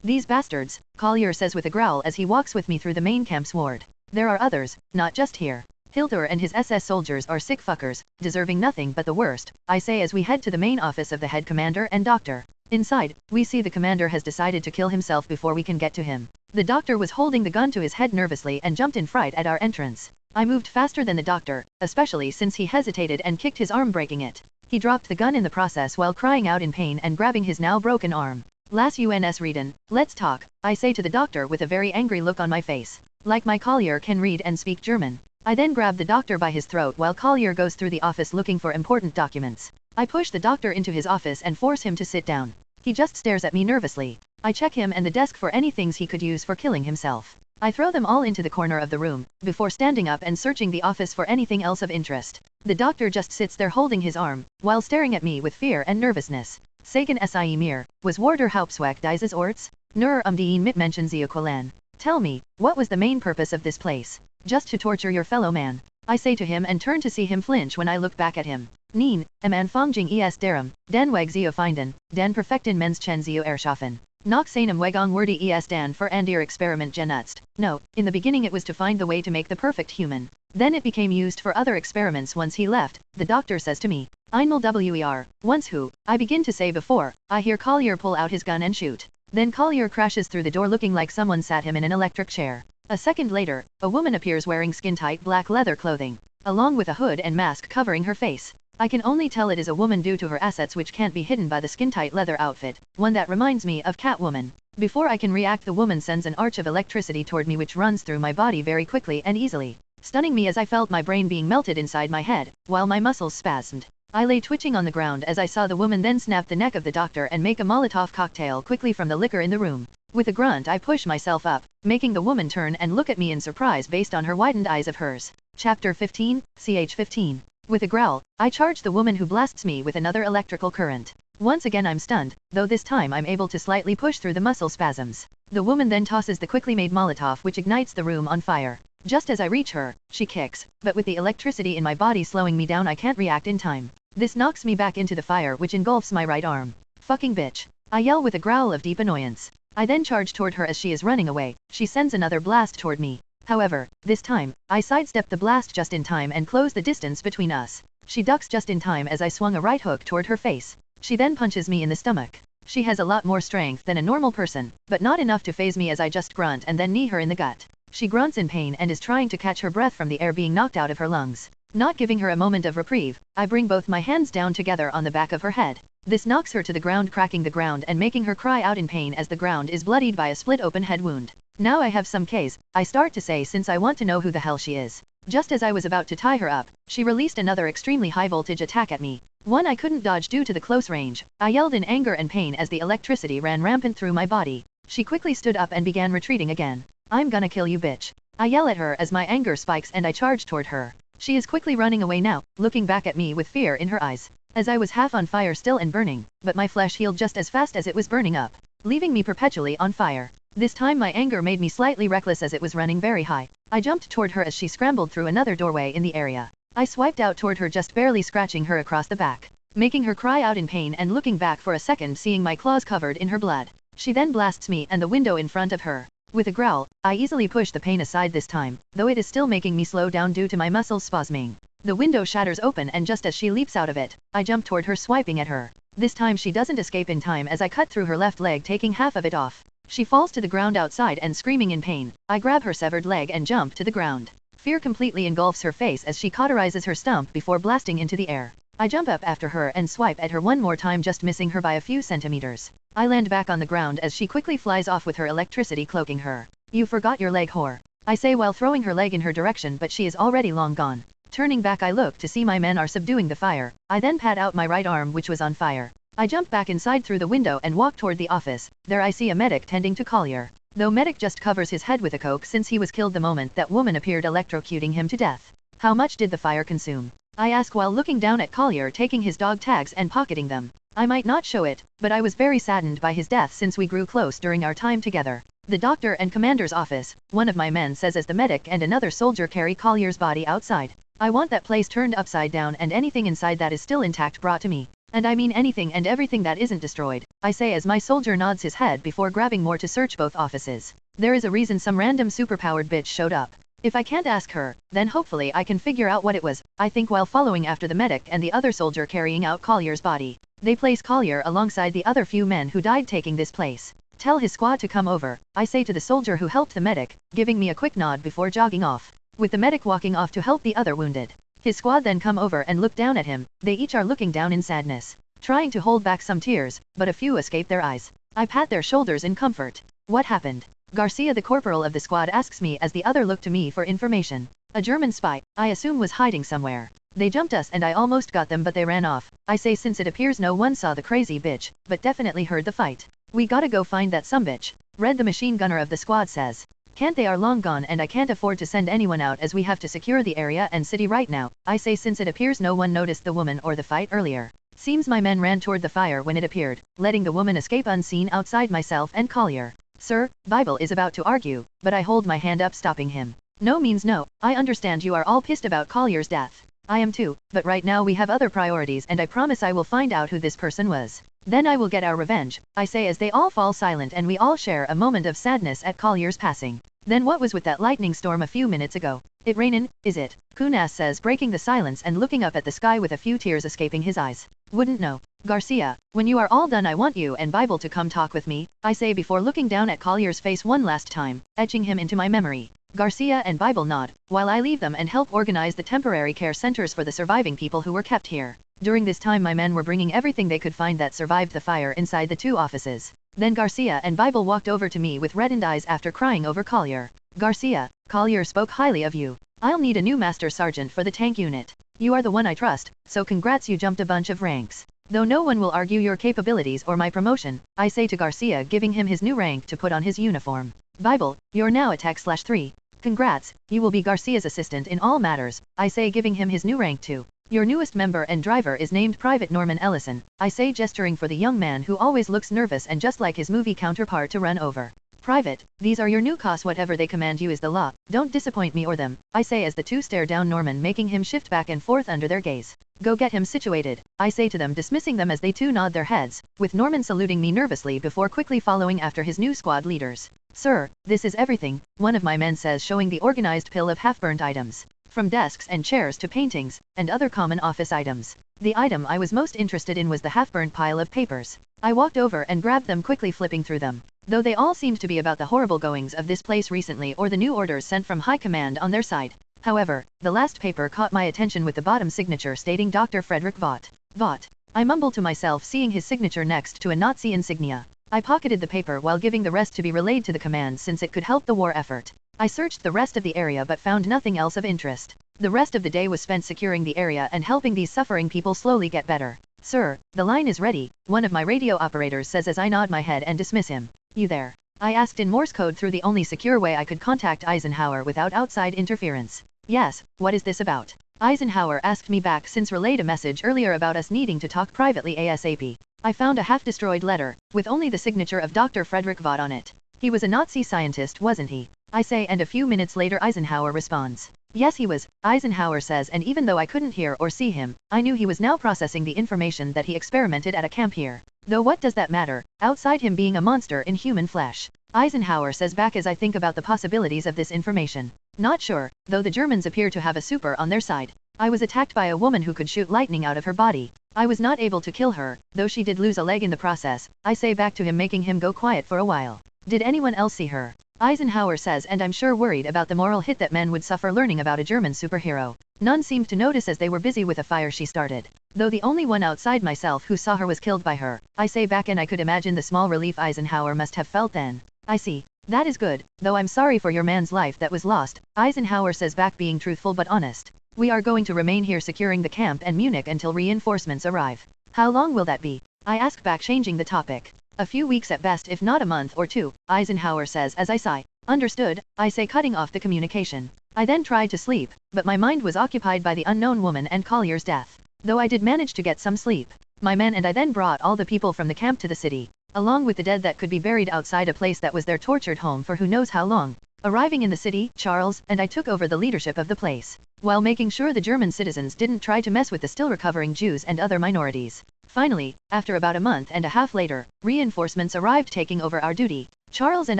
These bastards, Collier says with a growl as he walks with me through the main camp's ward. There are others, not just here. Hildur and his SS soldiers are sick fuckers, deserving nothing but the worst, I say as we head to the main office of the head commander and doctor. Inside, we see the commander has decided to kill himself before we can get to him. The doctor was holding the gun to his head nervously and jumped in fright at our entrance. I moved faster than the doctor, especially since he hesitated and kicked his arm, breaking it. He dropped the gun in the process while crying out in pain and grabbing his now broken arm. Las uns reden, let's talk, I say to the doctor with a very angry look on my face. Like my Collier can read and speak German. I then grab the doctor by his throat while Collier goes through the office looking for important documents. I push the doctor into his office and force him to sit down. He just stares at me nervously. I check him and the desk for any things he could use for killing himself. I throw them all into the corner of the room, before standing up and searching the office for anything else of interest. The doctor just sits there holding his arm, while staring at me with fear and nervousness. Sagen Sie mir, was war der Hauptzweck dieses Orts? Nur die Mitmenschen zu quälen. Tell me, what was the main purpose of this place? Just to torture your fellow man, I say to him and turn to see him flinch when I look back at him. Neen, am Anfanging es darum, den Weg zu finden, den perfekten Menschen zu erschaffen. Nach seinem Weggang wurde es dann für andere Experiment genutzt. No, in the beginning it was to find the way to make the perfect human. Then it became used for other experiments once he left, the doctor says to me. Einmal wer, once who, I begin to say before, I hear Collier pull out his gun and shoot. Then Collier crashes through the door looking like someone sat him in an electric chair. A second later, a woman appears wearing skin-tight black leather clothing, along with a hood and mask covering her face. I can only tell it is a woman due to her assets which can't be hidden by the skin-tight leather outfit, one that reminds me of Catwoman. Before I can react, the woman sends an arch of electricity toward me which runs through my body very quickly and easily, stunning me as I felt my brain being melted inside my head, while my muscles spasmed. I lay twitching on the ground as I saw the woman then snap the neck of the doctor and make a Molotov cocktail quickly from the liquor in the room. With a grunt I push myself up, making the woman turn and look at me in surprise based on her widened eyes of hers. Chapter 15, ch 15. With a growl, I charge the woman who blasts me with another electrical current. Once again I'm stunned, though this time I'm able to slightly push through the muscle spasms. The woman then tosses the quickly made Molotov which ignites the room on fire. Just as I reach her, she kicks, but with the electricity in my body slowing me down I can't react in time. This knocks me back into the fire which engulfs my right arm. Fucking bitch. I yell with a growl of deep annoyance. I then charge toward her as she is running away. She sends another blast toward me. However, this time, I sidestep the blast just in time and close the distance between us. She ducks just in time as I swung a right hook toward her face. She then punches me in the stomach. She has a lot more strength than a normal person, but not enough to phase me as I just grunt and then knee her in the gut. She grunts in pain and is trying to catch her breath from the air being knocked out of her lungs. Not giving her a moment of reprieve, I bring both my hands down together on the back of her head. This knocks her to the ground, cracking the ground and making her cry out in pain as the ground is bloodied by a split open head wound. Now I have some case, I start to say, since I want to know who the hell she is. Just as I was about to tie her up, she released another extremely high voltage attack at me. One I couldn't dodge due to the close range. I yelled in anger and pain as the electricity ran rampant through my body. She quickly stood up and began retreating again. I'm gonna kill you, bitch. I yell at her as my anger spikes and I charge toward her. She is quickly running away now, looking back at me with fear in her eyes. As I was half on fire still and burning, but my flesh healed just as fast as it was burning up, leaving me perpetually on fire. This time my anger made me slightly reckless as it was running very high. I jumped toward her as she scrambled through another doorway in the area. I swiped out toward her, just barely scratching her across the back, making her cry out in pain and looking back for a second, seeing my claws covered in her blood. She then blasts me and the window in front of her. With a growl, I easily push the pain aside this time, though it is still making me slow down due to my muscles spasming. The window shatters open and just as she leaps out of it, I jump toward her, swiping at her. This time she doesn't escape in time as I cut through her left leg, taking half of it off. She falls to the ground outside and screaming in pain. I grab her severed leg and jump to the ground. Fear completely engulfs her face as she cauterizes her stump before blasting into the air. I jump up after her and swipe at her one more time, just missing her by a few centimeters. I land back on the ground as she quickly flies off with her electricity cloaking her. You forgot your leg, whore, I say while throwing her leg in her direction, but she is already long gone. Turning back I look to see my men are subduing the fire. I then pat out my right arm which was on fire. I jump back inside through the window and walk toward the office. There I see a medic tending to Collier. Though medic just covers his head with a coke since he was killed the moment that woman appeared, electrocuting him to death. How much did the fire consume? I ask while looking down at Collier taking his dog tags and pocketing them. I might not show it, but I was very saddened by his death since we grew close during our time together. The doctor and commander's office, one of my men says as the medic and another soldier carry Collier's body outside. I want that place turned upside down and anything inside that is still intact brought to me. And I mean anything and everything that isn't destroyed, I say as my soldier nods his head before grabbing more to search both offices. There is a reason some random superpowered bitch showed up. If I can't ask her, then hopefully I can figure out what it was, I think while following after the medic and the other soldier carrying out Collier's body. They place Collier alongside the other few men who died taking this place. Tell his squad to come over, I say to the soldier who helped the medic, giving me a quick nod before jogging off, with the medic walking off to help the other wounded. His squad then come over and look down at him, they each are looking down in sadness, trying to hold back some tears, but a few escape their eyes. I pat their shoulders in comfort. What happened? Garcia the corporal of the squad asks me as the other look to me for information. A German spy, I assume was hiding somewhere. They jumped us and I almost got them but they ran off, I say since it appears no one saw the crazy bitch, but definitely heard the fight. We gotta go find that sumbitch. Red the machine gunner of the squad says. Can't they are long gone and I can't afford to send anyone out as we have to secure the area and city right now, I say since it appears no one noticed the woman or the fight earlier. Seems my men ran toward the fire when it appeared, letting the woman escape unseen outside myself and Collier. Sir, Bible is about to argue, but I hold my hand up stopping him. No means no, I understand you are all pissed about Collier's death. I am too, but right now we have other priorities and I promise I will find out who this person was. Then I will get our revenge, I say as they all fall silent and we all share a moment of sadness at Collier's passing. Then what was with that lightning storm a few minutes ago? It rainin', is it? Kunas says breaking the silence and looking up at the sky with a few tears escaping his eyes. Wouldn't know. Garcia, when you are all done I want you and Bible to come talk with me, I say before looking down at Collier's face one last time, etching him into my memory. Garcia and Bible nod, while I leave them and help organize the temporary care centers for the surviving people who were kept here. During this time my men were bringing everything they could find that survived the fire inside the two offices. Then Garcia and Bible walked over to me with reddened eyes after crying over Collier. Garcia, Collier spoke highly of you. I'll need a new master sergeant for the tank unit. You are the one I trust, so congrats you jumped a bunch of ranks. Though no one will argue your capabilities or my promotion, I say to Garcia giving him his new rank to put on his uniform. Bible, you're now a Tech/3. Congrats, you will be Garcia's assistant in all matters, I say giving him his new rank too. Your newest member and driver is named Private Norman Ellison, I say gesturing for the young man who always looks nervous and just like his movie counterpart to run over. Private, these are your new costs whatever they command you is the law, don't disappoint me or them, I say as the two stare down Norman making him shift back and forth under their gaze. Go get him situated, I say to them dismissing them as they too nod their heads, with Norman saluting me nervously before quickly following after his new squad leaders. Sir, this is everything, one of my men says showing the organized pile of half-burnt items. From desks and chairs to paintings, and other common office items. The item I was most interested in was the half-burnt pile of papers. I walked over and grabbed them quickly flipping through them. Though they all seemed to be about the horrible goings of this place recently or the new orders sent from high command on their side. However, the last paper caught my attention with the bottom signature stating Dr. Frederick Vought. Vought. I mumble to myself seeing his signature next to a Nazi insignia. I pocketed the paper while giving the rest to be relayed to the command since it could help the war effort. I searched the rest of the area but found nothing else of interest. The rest of the day was spent securing the area and helping these suffering people slowly get better. Sir, the line is ready, one of my radio operators says as I nod my head and dismiss him. You there? I asked in Morse code through the only secure way I could contact Eisenhower without outside interference. Yes, what is this about? Eisenhower asked me back since relayed a message earlier about us needing to talk privately ASAP. I found a half-destroyed letter, with only the signature of Dr. Frederick Vought on it. He was a Nazi scientist, wasn't he? I say and a few minutes later Eisenhower responds. Yes he was, Eisenhower says and even though I couldn't hear or see him, I knew he was now processing the information that he experimented at a camp here. Though what does that matter, outside him being a monster in human flesh? Eisenhower says back as I think about the possibilities of this information. Not sure, though the Germans appear to have a super on their side. I was attacked by a woman who could shoot lightning out of her body. I was not able to kill her, though she did lose a leg in the process, I say back to him making him go quiet for a while. Did anyone else see her? Eisenhower says and I'm sure worried about the moral hit that men would suffer learning about a German superhero. None seemed to notice as they were busy with a fire she started. Though the only one outside myself who saw her was killed by her, I say back and I could imagine the small relief Eisenhower must have felt then. I see. That is good, though I'm sorry for your man's life that was lost, Eisenhower says back being truthful but honest. We are going to remain here securing the camp and Munich until reinforcements arrive. How long will that be? I ask back changing the topic. A few weeks at best if not a month or two, Eisenhower says as I sigh. Understood, I say cutting off the communication. I then tried to sleep, but my mind was occupied by the unknown woman and Collier's death. Though I did manage to get some sleep. My men and I then brought all the people from the camp to the city. along with the dead that could be buried outside a place that was their tortured home for who knows how long. Arriving in the city, Charles and I took over the leadership of the place, while making sure the German citizens didn't try to mess with the still recovering Jews and other minorities. Finally, after about a month and a half later, reinforcements arrived taking over our duty. Charles and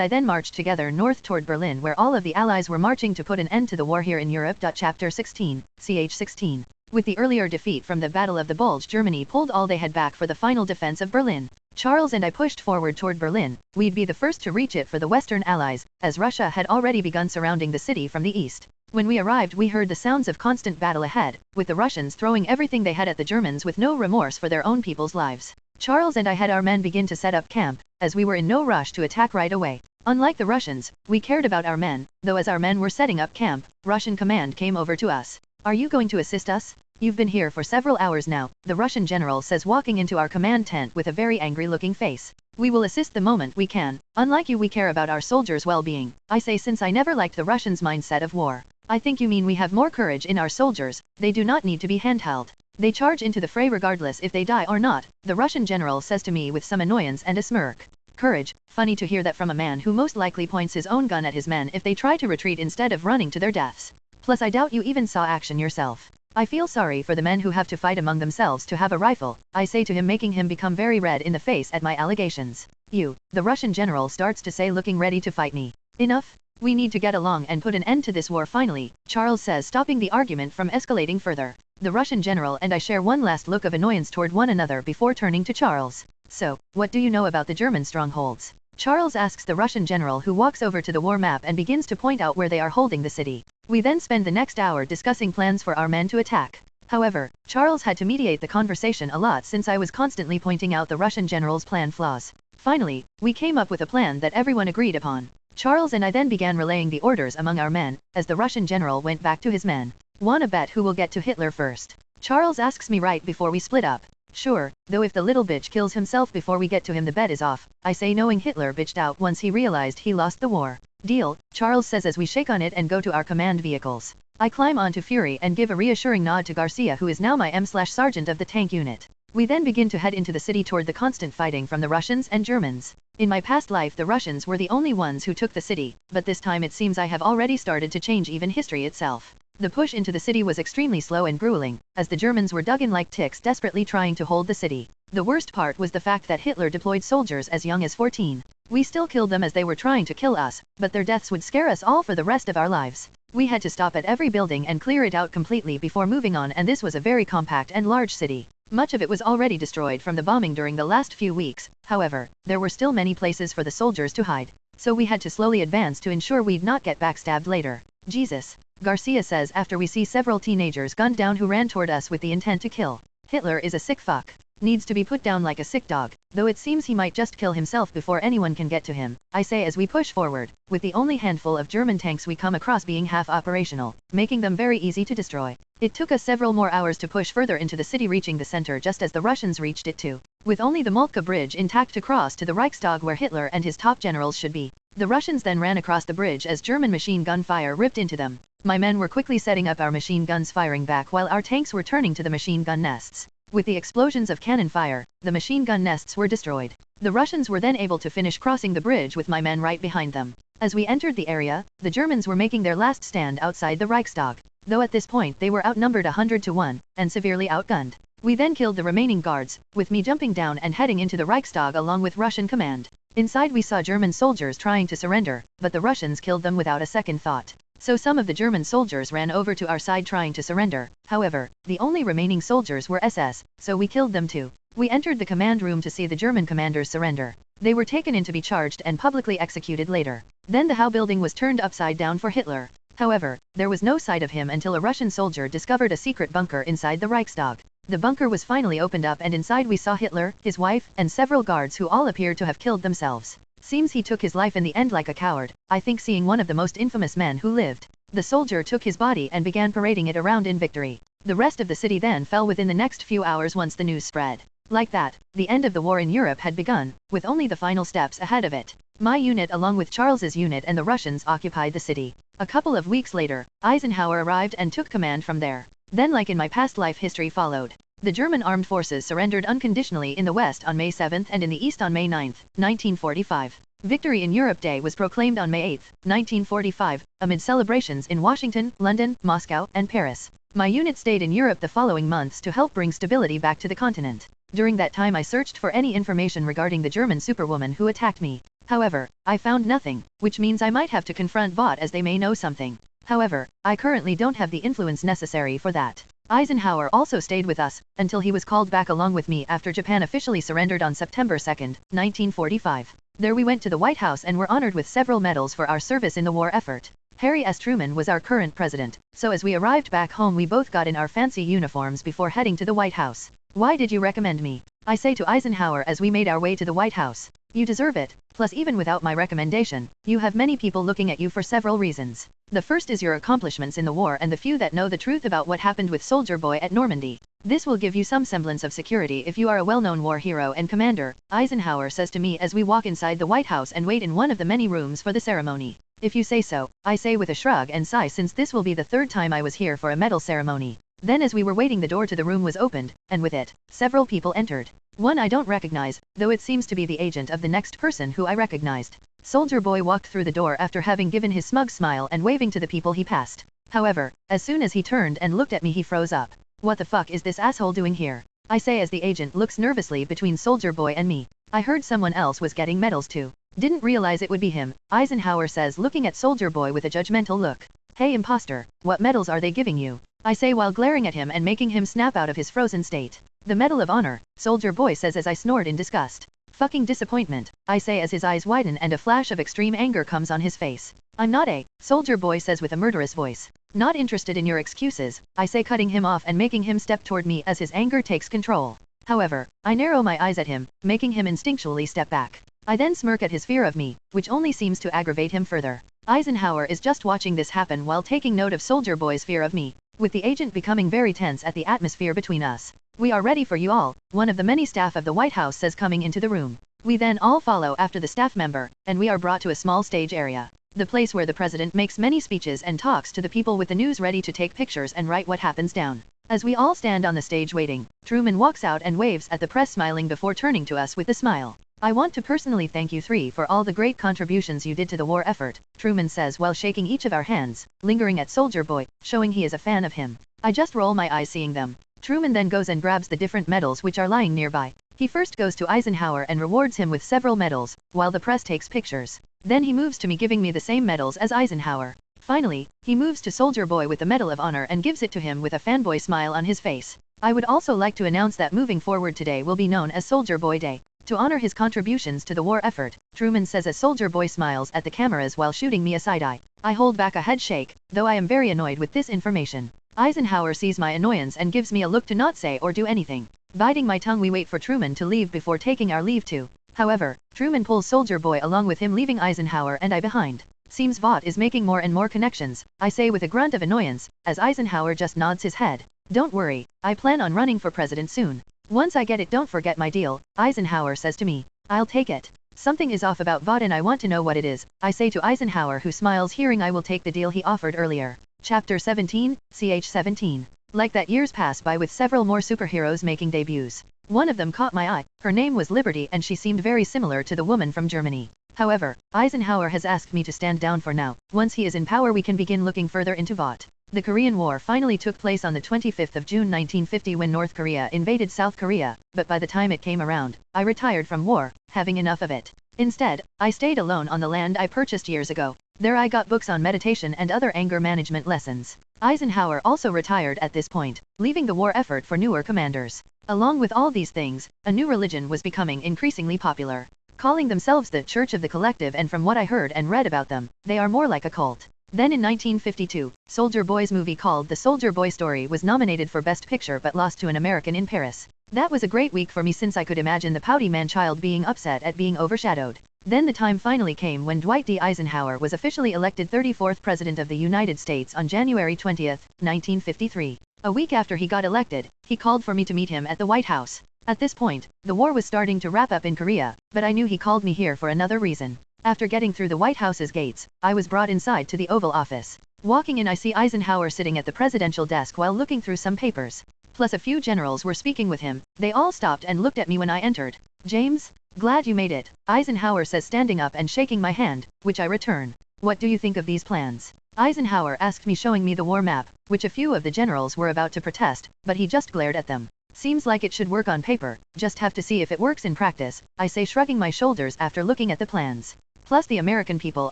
I then marched together north toward Berlin, where all of the Allies were marching to put an end to the war here in Europe. Chapter 16, ch. 16. With the earlier defeat from the Battle of the Bulge, Germany pulled all they had back for the final defense of Berlin. Charles and I pushed forward toward Berlin. We'd be the first to reach it for the Western Allies, as Russia had already begun surrounding the city from the east. When we arrived, we heard the sounds of constant battle ahead, with the Russians throwing everything they had at the Germans with no remorse for their own people's lives. Charles and I had our men begin to set up camp, as we were in no rush to attack right away. Unlike the Russians, we cared about our men, though as our men were setting up camp, Russian command came over to us. "Are you going to assist us? You've been here for several hours now," the Russian general says, walking into our command tent with a very angry-looking face. "We will assist the moment we can. Unlike you, we care about our soldiers' well-being," I say, since I never liked the Russians' mindset of war. "I think you mean we have more courage in our soldiers. They do not need to be handheld. They charge into the fray regardless if they die or not," the Russian general says to me with some annoyance and a smirk. Courage, funny to hear that from a man who most likely points his own gun at his men if they try to retreat instead of running to their deaths. Plus, I doubt you even saw action yourself. "I feel sorry for the men who have to fight among themselves to have a rifle," I say to him, making him become very red in the face at my allegations. "You," the Russian general starts to say, looking ready to fight me. "Enough. We need to get along and put an end to this war finally," Charles says, stopping the argument from escalating further. The Russian general and I share one last look of annoyance toward one another before turning to Charles. "So, what do you know about the German strongholds?" Charles asks the Russian general, who walks over to the war map and begins to point out where they are holding the city. We then spend the next hour discussing plans for our men to attack. However, Charles had to mediate the conversation a lot since I was constantly pointing out the Russian general's plan flaws. Finally, we came up with a plan that everyone agreed upon. Charles and I then began relaying the orders among our men, as the Russian general went back to his men. "Wanna bet who will get to Hitler first?" Charles asks me right before we split up. "Sure, though if the little bitch kills himself before we get to him, the bet is off," I say, knowing Hitler bitched out once he realized he lost the war. "Deal," Charles says as we shake on it and go to our command vehicles. I climb onto Fury and give a reassuring nod to Garcia, who is now my M/Sergeant of the tank unit. We then begin to head into the city toward the constant fighting from the Russians and Germans. In my past life, the Russians were the only ones who took the city, but this time it seems I have already started to change even history itself. The push into the city was extremely slow and grueling, as the Germans were dug in like ticks, desperately trying to hold the city. The worst part was the fact that Hitler deployed soldiers as young as 14. We still killed them as they were trying to kill us, but their deaths would scare us all for the rest of our lives. We had to stop at every building and clear it out completely before moving on, and this was a very compact and large city. Much of it was already destroyed from the bombing during the last few weeks. However, there were still many places for the soldiers to hide, so we had to slowly advance to ensure we'd not get backstabbed later. "Jesus," Garcia says after we see several teenagers gunned down who ran toward us with the intent to kill. "Hitler is a sick fuck. Needs to be put down like a sick dog, though it seems he might just kill himself before anyone can get to him," I say as we push forward, with the only handful of German tanks we come across being half operational, making them very easy to destroy. It took us several more hours to push further into the city, reaching the center just as the Russians reached it too, with only the Moltke bridge intact to cross to the Reichstag where Hitler and his top generals should be. The Russians then ran across the bridge as German machine gun fire ripped into them. My men were quickly setting up our machine guns, firing back while our tanks were turning to the machine gun nests. With the explosions of cannon fire, the machine gun nests were destroyed. The Russians were then able to finish crossing the bridge with my men right behind them. As we entered the area, the Germans were making their last stand outside the Reichstag, though at this point they were outnumbered 100 to 1, and severely outgunned. We then killed the remaining guards, with me jumping down and heading into the Reichstag along with Russian command. Inside we saw German soldiers trying to surrender, but the Russians killed them without a second thought. So some of the German soldiers ran over to our side trying to surrender. However, the only remaining soldiers were SS, so we killed them too. We entered the command room to see the German commanders surrender. They were taken in to be charged and publicly executed later. Then the Dachau building was turned upside down for Hitler. However, there was no sight of him until a Russian soldier discovered a secret bunker inside the Reichstag. The bunker was finally opened up, and inside we saw Hitler, his wife, and several guards who all appeared to have killed themselves. Seems he took his life in the end like a coward, I think, seeing one of the most infamous men who lived. The soldier took his body and began parading it around in victory. The rest of the city then fell within the next few hours once the news spread. Like that, the end of the war in Europe had begun, with only the final steps ahead of it. My unit along with Charles's unit and the Russians occupied the city. A couple of weeks later, Eisenhower arrived and took command from there. Then, like in my past life, history followed. The German armed forces surrendered unconditionally in the West on May 7 and in the East on May 9, 1945. Victory in Europe Day was proclaimed on May 8, 1945, amid celebrations in Washington, London, Moscow, and Paris. My unit stayed in Europe the following months to help bring stability back to the continent. During that time I searched for any information regarding the German superwoman who attacked me. However, I found nothing, which means I might have to confront Vought as they may know something. However, I currently don't have the influence necessary for that. Eisenhower also stayed with us, until he was called back along with me after Japan officially surrendered on September 2, 1945. There we went to the White House and were honored with several medals for our service in the war effort. Harry S. Truman was our current president, so as we arrived back home we both got in our fancy uniforms before heading to the White House. Why did you recommend me? I say to Eisenhower as we made our way to the White House. You deserve it, plus even without my recommendation, you have many people looking at you for several reasons. The first is your accomplishments in the war and the few that know the truth about what happened with Soldier Boy at Normandy. This will give you some semblance of security if you are a well-known war hero and commander, Eisenhower says to me as we walk inside the White House and wait in one of the many rooms for the ceremony. If you say so, I say with a shrug and sigh since this will be the third time I was here for a medal ceremony. Then as we were waiting the door to the room was opened, and with it, several people entered. One I don't recognize, though it seems to be the agent of the next person who I recognized. Soldier Boy walked through the door after having given his smug smile and waving to the people he passed. However, as soon as he turned and looked at me he froze up. What the fuck is this asshole doing here? I say as the agent looks nervously between Soldier Boy and me. I heard someone else was getting medals too. Didn't realize it would be him, Eisenhower says looking at Soldier Boy with a judgmental look. Hey imposter, what medals are they giving you? I say while glaring at him and making him snap out of his frozen state. The Medal of Honor, Soldier Boy says as I snort in disgust. Fucking disappointment, I say as his eyes widen and a flash of extreme anger comes on his face. I'm not a, Soldier Boy says with a murderous voice. Not interested in your excuses, I say cutting him off and making him step toward me as his anger takes control. However, I narrow my eyes at him, making him instinctually step back. I then smirk at his fear of me, which only seems to aggravate him further. Eisenhower is just watching this happen while taking note of Soldier Boy's fear of me, with the agent becoming very tense at the atmosphere between us. We are ready for you all, one of the many staff of the White House says coming into the room. We then all follow after the staff member, and we are brought to a small stage area. The place where the president makes many speeches and talks to the people with the news ready to take pictures and write what happens down. As we all stand on the stage waiting, Truman walks out and waves at the press smiling before turning to us with a smile. I want to personally thank you three for all the great contributions you did to the war effort, Truman says while shaking each of our hands, lingering at Soldier Boy, showing he is a fan of him. I just roll my eyes seeing them. Truman then goes and grabs the different medals which are lying nearby. He first goes to Eisenhower and rewards him with several medals, while the press takes pictures. Then he moves to me giving me the same medals as Eisenhower. Finally, he moves to Soldier Boy with the Medal of Honor and gives it to him with a fanboy smile on his face. I would also like to announce that moving forward today will be known as Soldier Boy Day. To honor his contributions to the war effort, Truman says as Soldier Boy smiles at the cameras while shooting me a side eye. I hold back a head shake, though I am very annoyed with this information. Eisenhower sees my annoyance and gives me a look to not say or do anything. Biting my tongue we wait for Truman to leave before taking our leave too. However, Truman pulls Soldier Boy along with him leaving Eisenhower and I behind. Seems Vought is making more and more connections, I say with a grunt of annoyance, as Eisenhower just nods his head. Don't worry, I plan on running for president soon. Once I get it don't forget my deal, Eisenhower says to me. I'll take it. Something is off about Vought and I want to know what it is, I say to Eisenhower who smiles hearing I will take the deal he offered earlier. Chapter 17, CH-17. Like that years pass by with several more superheroes making debuts. One of them caught my eye, her name was Liberty and she seemed very similar to the woman from Germany. However, Eisenhower has asked me to stand down for now. Once he is in power we can begin looking further into Vought. The Korean War finally took place on the 25th of June 1950 when North Korea invaded South Korea, but by the time it came around, I retired from war, having enough of it. Instead, I stayed alone on the land I purchased years ago. There I got books on meditation and other anger management lessons. Eisenhower also retired at this point, leaving the war effort for newer commanders. Along with all these things, a new religion was becoming increasingly popular, calling themselves the Church of the Collective, and from what I heard and read about them, they are more like a cult. Then in 1952, Soldier Boy's movie called The Soldier Boy Story was nominated for Best Picture but lost to An American in Paris. That was a great week for me since I could imagine the pouty man-child being upset at being overshadowed. Then the time finally came when Dwight D. Eisenhower was officially elected 34th President of the United States on January 20, 1953. A week after he got elected, he called for me to meet him at the White House. At this point, the war was starting to wrap up in Korea, but I knew he called me here for another reason. After getting through the White House's gates, I was brought inside to the Oval Office. Walking in I see Eisenhower sitting at the presidential desk while looking through some papers. plus a few generals were speaking with him. They all stopped and looked at me when I entered. James? Glad you made it, Eisenhower says, standing up and shaking my hand, which I return. What do you think of these plans? Eisenhower asked me, showing me the war map, which a few of the generals were about to protest, but he just glared at them. Seems like it should work on paper, just have to see if it works in practice, I say, shrugging my shoulders after looking at the plans. Plus the American people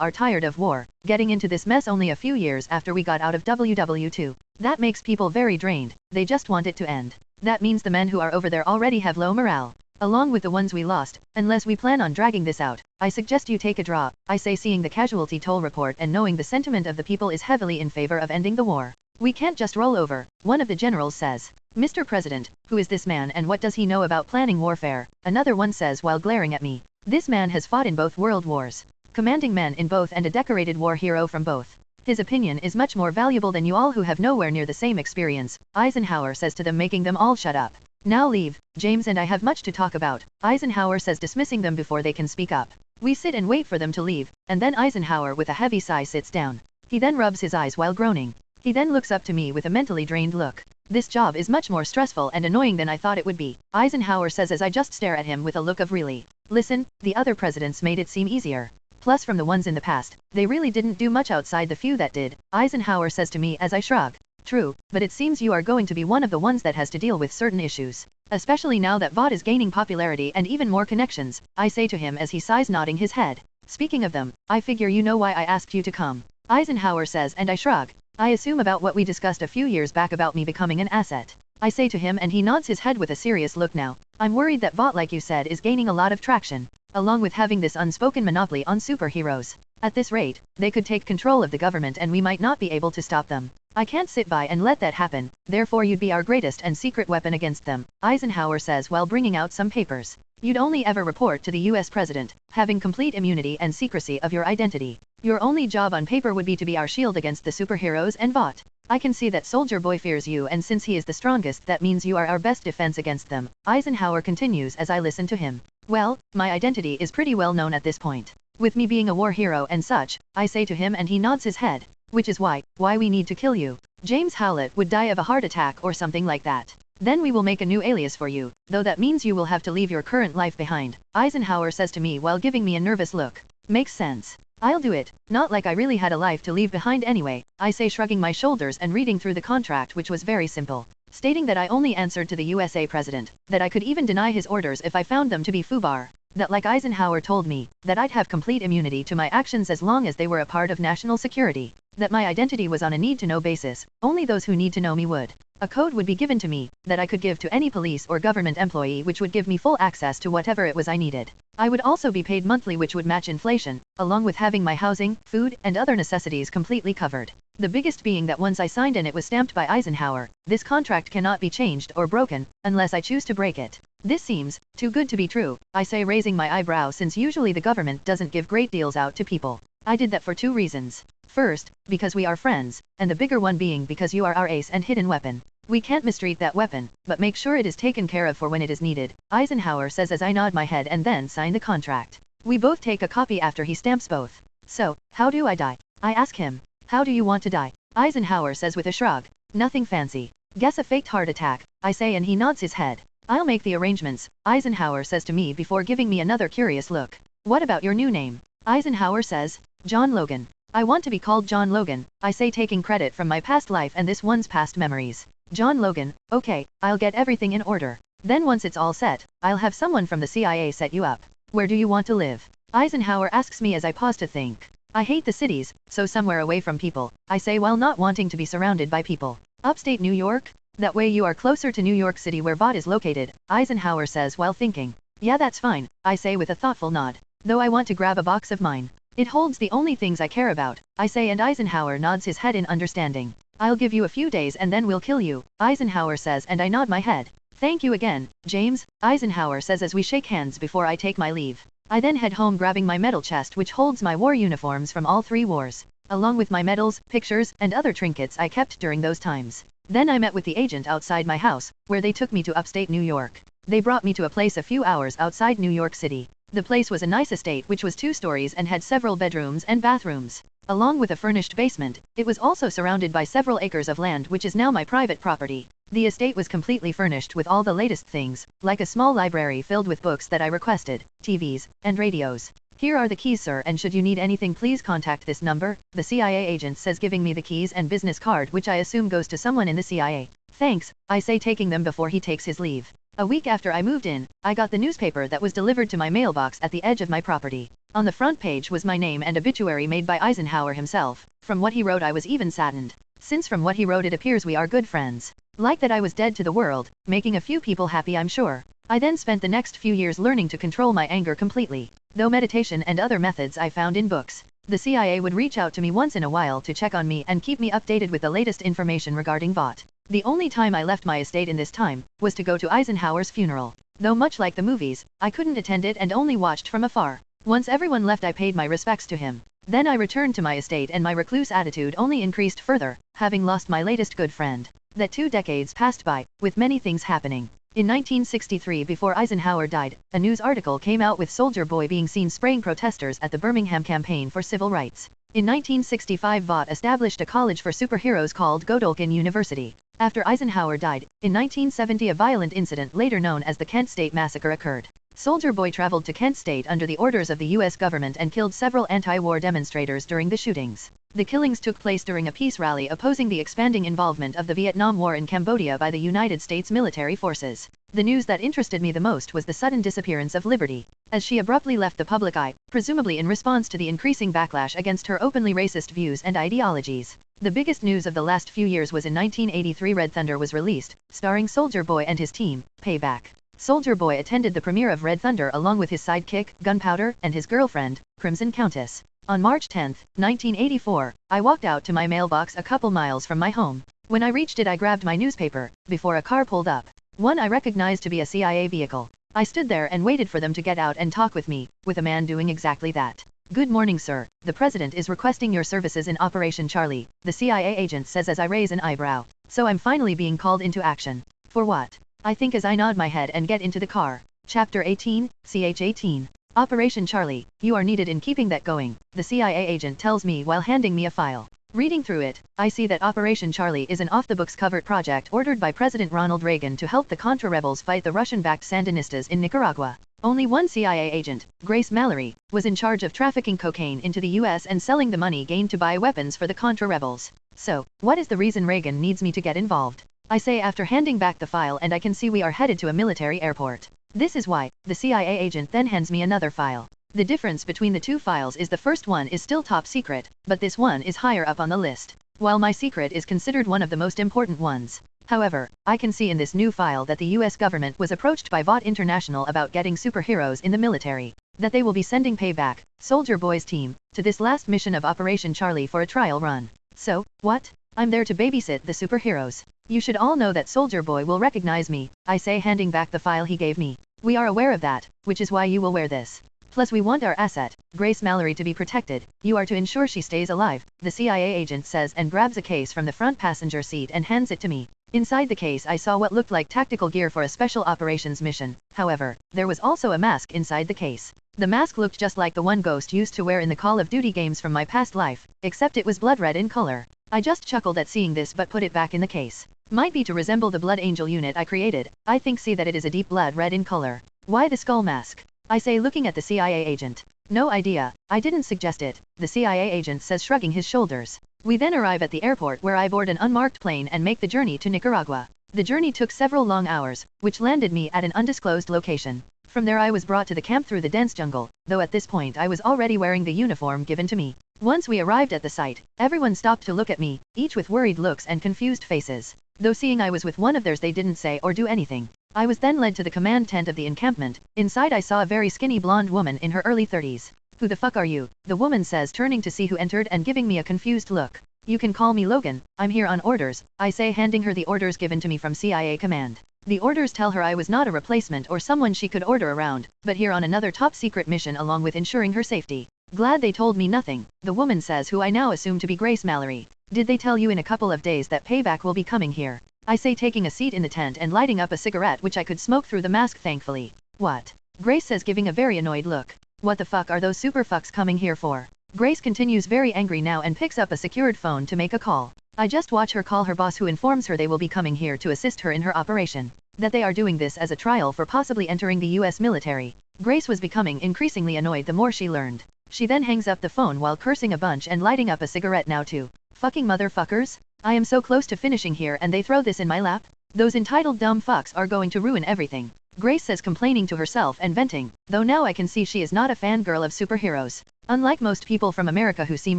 are tired of war, getting into this mess only a few years after we got out of WW2. That makes people very drained, they just want it to end. That means the men who are over there already have low morale, along with the ones we lost. Unless we plan on dragging this out, I suggest you take a draw, I say, seeing the casualty toll report and knowing the sentiment of the people is heavily in favor of ending the war. We can't just roll over, one of the generals says. Mr. President, who is this man and what does he know about planning warfare? Another one says while glaring at me. This man has fought in both world wars, commanding men in both and a decorated war hero from both. His opinion is much more valuable than you all who have nowhere near the same experience, Eisenhower says to them, making them all shut up. Now leave, James and I have much to talk about, Eisenhower says, dismissing them before they can speak up. We sit and wait for them to leave, and then Eisenhower with a heavy sigh sits down. He then rubs his eyes while groaning. He then looks up to me with a mentally drained look. This job is much more stressful and annoying than I thought it would be, Eisenhower says as I just stare at him with a look of really. Listen, the other presidents made it seem easier. Plus from the ones in the past, they really didn't do much outside the few that did, Eisenhower says to me as I shrug. True, but it seems you are going to be one of the ones that has to deal with certain issues. Especially now that VOD is gaining popularity and even more connections, I say to him as he sighs, nodding his head. Speaking of them, I figure you know why I asked you to come, Eisenhower says, and I shrug. I assume about what we discussed a few years back about me becoming an asset, I say to him, and he nods his head with a serious look. Now, I'm worried that VOD, like you said, is gaining a lot of traction, along with having this unspoken monopoly on superheroes. At this rate, they could take control of the government and we might not be able to stop them. I can't sit by and let that happen, therefore you'd be our greatest and secret weapon against them, Eisenhower says while bringing out some papers. You'd only ever report to the US president, having complete immunity and secrecy of your identity. Your only job on paper would be to be our shield against the superheroes and VOD. I can see that Soldier Boy fears you, and since he is the strongest, that means you are our best defense against them, Eisenhower continues as I listen to him. Well, my identity is pretty well known at this point, with me being a war hero and such, I say to him, and he nods his head. Which is why we need to kill you. James Howlett would die of a heart attack or something like that. Then we will make a new alias for you, though that means you will have to leave your current life behind, Eisenhower says to me while giving me a nervous look. Makes sense. I'll do it, not like I really had a life to leave behind anyway, I say, shrugging my shoulders and reading through the contract, which was very simple, stating that I only answered to the USA president, that I could even deny his orders if I found them to be FUBAR, that like Eisenhower told me, that I'd have complete immunity to my actions as long as they were a part of national security, that my identity was on a need-to-know basis, only those who need to know me would. A code would be given to me, that I could give to any police or government employee, which would give me full access to whatever it was I needed. I would also be paid monthly, which would match inflation, along with having my housing, food, and other necessities completely covered. The biggest being that once I signed and it was stamped by Eisenhower, this contract cannot be changed or broken, unless I choose to break it. This seems too good to be true, I say, raising my eyebrow, since usually the government doesn't give great deals out to people. I did that for two reasons. First, because we are friends, and the bigger one being because you are our ace and hidden weapon. We can't mistreat that weapon, but make sure it is taken care of for when it is needed, Eisenhower says as I nod my head and then sign the contract. We both take a copy after he stamps both. So, how do I die? I ask him. How do you want to die? Eisenhower says with a shrug. Nothing fancy. Guess a faked heart attack, I say, and he nods his head. I'll make the arrangements, Eisenhower says to me before giving me another curious look. What about your new name? Eisenhower says. John Logan. I want to be called John Logan, I say, taking credit from my past life and this one's past memories. John Logan, okay, I'll get everything in order. Then once it's all set, I'll have someone from the CIA set you up. Where do you want to live? Eisenhower asks me as I pause to think. I hate the cities, so somewhere away from people, I say while not wanting to be surrounded by people. Upstate New York? That way you are closer to New York City where VOD is located, Eisenhower says while thinking. Yeah, that's fine, I say with a thoughtful nod. Though I want to grab a box of mine. It holds the only things I care about, I say, and Eisenhower nods his head in understanding. I'll give you a few days and then we'll kill you, Eisenhower says, and I nod my head. Thank you again, James, Eisenhower says as we shake hands before I take my leave. I then head home grabbing my medal chest, which holds my war uniforms from all three wars, along with my medals, pictures, and other trinkets I kept during those times. Then I met with the agent outside my house, where they took me to upstate New York. They brought me to a place a few hours outside New York City. The place was a nice estate which was 2 stories and had several bedrooms and bathrooms. Along with a furnished basement, it was also surrounded by several acres of land which is now my private property. The estate was completely furnished with all the latest things, like a small library filled with books that I requested, TVs, and radios. Here are the keys, sir, and should you need anything please contact this number, the CIA agent says, giving me the keys and business card, which I assume goes to someone in the CIA. Thanks, I say, taking them before he takes his leave. A week after I moved in, I got the newspaper that was delivered to my mailbox at the edge of my property. On the front page was my name and obituary made by Eisenhower himself. From what he wrote I was even saddened, since from what he wrote it appears we are good friends. Like that I was dead to the world, making a few people happy, I'm sure. I then spent the next few years learning to control my anger completely, though meditation and other methods I found in books. The CIA would reach out to me once in a while to check on me and keep me updated with the latest information regarding VOT. The only time I left my estate in this time was to go to Eisenhower's funeral. Though much like the movies, I couldn't attend it and only watched from afar. Once everyone left I paid my respects to him. Then I returned to my estate and my recluse attitude only increased further, having lost my latest good friend. That 2 decades passed by, with many things happening. In 1963, before Eisenhower died, a news article came out with Soldier Boy being seen spraying protesters at the Birmingham Campaign for Civil Rights. In 1965 VOT established a college for superheroes called Godolphin University. After Eisenhower died, in 1970 a violent incident later known as the Kent State Massacre occurred. Soldier Boy traveled to Kent State under the orders of the U.S. government and killed several anti-war demonstrators during the shootings. The killings took place during a peace rally opposing the expanding involvement of the Vietnam War in Cambodia by the United States military forces. The news that interested me the most was the sudden disappearance of Liberty, as she abruptly left the public eye, presumably in response to the increasing backlash against her openly racist views and ideologies. The biggest news of the last few years was in 1983 Red Thunder was released, starring Soldier Boy and his team, Payback. Soldier Boy attended the premiere of Red Thunder along with his sidekick, Gunpowder, and his girlfriend, Crimson Countess. On March 10, 1984, I walked out to my mailbox a couple miles from my home. When I reached it I grabbed my newspaper, before a car pulled up. One I recognized to be a CIA vehicle. I stood there and waited for them to get out and talk with me, with a man doing exactly that. Good morning, sir. The president is requesting your services in Operation Charlie, the CIA agent says as I raise an eyebrow. So I'm finally being called into action. For what? I think as I nod my head and get into the car. Chapter 18, CH-18. Operation Charlie, you are needed in keeping that going, the CIA agent tells me while handing me a file. Reading through it, I see that Operation Charlie is an off-the-books covert project ordered by President Ronald Reagan to help the Contra rebels fight the Russian-backed Sandinistas in Nicaragua. Only one CIA agent, Grace Mallory, was in charge of trafficking cocaine into the US and selling the money gained to buy weapons for the Contra rebels. So, what is the reason Reagan needs me to get involved? I say after handing back the file, and I can see we are headed to a military airport. This is why. The CIA agent then hands me another file. The difference between the two files is the first one is still top secret, but this one is higher up on the list, while my secret is considered one of the most important ones. However, I can see in this new file that the US government was approached by VOT International about getting superheroes in the military, that they will be sending Payback, Soldier Boy's team, to this last mission of Operation Charlie for a trial run. So, what? I'm there to babysit the superheroes. You should all know that Soldier Boy will recognize me, I say handing back the file he gave me. We are aware of that, which is why you will wear this. Plus we want our asset, Grace Mallory, to be protected. You are to ensure she stays alive, the CIA agent says and grabs a case from the front passenger seat and hands it to me. Inside the case I saw what looked like tactical gear for a special operations mission. However, there was also a mask inside the case. The mask looked just like the one Ghost used to wear in the Call of Duty games from my past life, except it was blood red in color. I just chuckled at seeing this but put it back in the case. Might be to resemble the Blood Angel unit I created. I think see that it is a deep blood red in color. Why the skull mask? I say looking at the CIA agent. No idea, I didn't suggest it, the CIA agent says shrugging his shoulders. We then arrive at the airport where I board an unmarked plane and make the journey to Nicaragua. The journey took several long hours, which landed me at an undisclosed location. From there I was brought to the camp through the dense jungle, though at this point I was already wearing the uniform given to me. Once we arrived at the site, everyone stopped to look at me, each with worried looks and confused faces. Though seeing I was with one of theirs they didn't say or do anything. I was then led to the command tent of the encampment. Inside I saw a very skinny blonde woman in her early 30s. Who the fuck are you? The woman says, turning to see who entered and giving me a confused look. You can call me Logan, I'm here on orders, I say handing her the orders given to me from CIA command. The orders tell her I was not a replacement or someone she could order around, but here on another top secret mission along with ensuring her safety. Glad they told me nothing, the woman says, who I now assume to be Grace Mallory. Did they tell you in a couple of days that Payback will be coming here? I say taking a seat in the tent and lighting up a cigarette which I could smoke through the mask thankfully. What? Grace says giving a very annoyed look. What the fuck are those super fucks coming here for? Grace continues very angry now and picks up a secured phone to make a call. I just watch her call her boss, who informs her they will be coming here to assist her in her operation. That they are doing this as a trial for possibly entering the US military. Grace was becoming increasingly annoyed the more she learned. She then hangs up the phone while cursing a bunch and lighting up a cigarette. Now too. Fucking motherfuckers. I am so close to finishing here and they throw this in my lap? Those entitled dumb fucks are going to ruin everything. Grace says, complaining to herself and venting, though now I can see she is not a fangirl of superheroes. Unlike most people from America who seem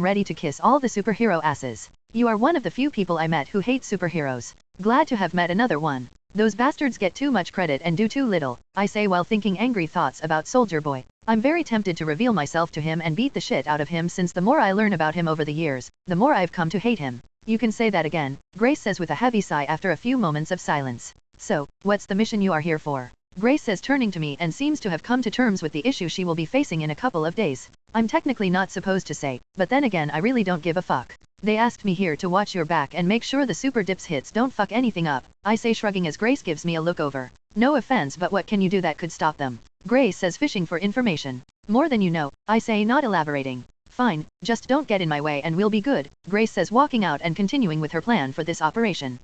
ready to kiss all the superhero asses. You are one of the few people I met who hate superheroes. Glad to have met another one. Those bastards get too much credit and do too little, I say while thinking angry thoughts about Soldier Boy. I'm very tempted to reveal myself to him and beat the shit out of him, since the more I learn about him over the years, the more I've come to hate him. You can say that again, Grace says with a heavy sigh after a few moments of silence. So, what's the mission you are here for? Grace says, turning to me, and seems to have come to terms with the issue she will be facing in a couple of days. I'm technically not supposed to say, but then again I really don't give a fuck. They asked me here to watch your back and make sure the super dips hits don't fuck anything up, I say, shrugging as Grace gives me a look over. No offense, but what can you do that could stop them? Grace says, fishing for information. More than you know, I say, not elaborating. Fine, just don't get in my way and we'll be good, Grace says, walking out and continuing with her plan for this operation.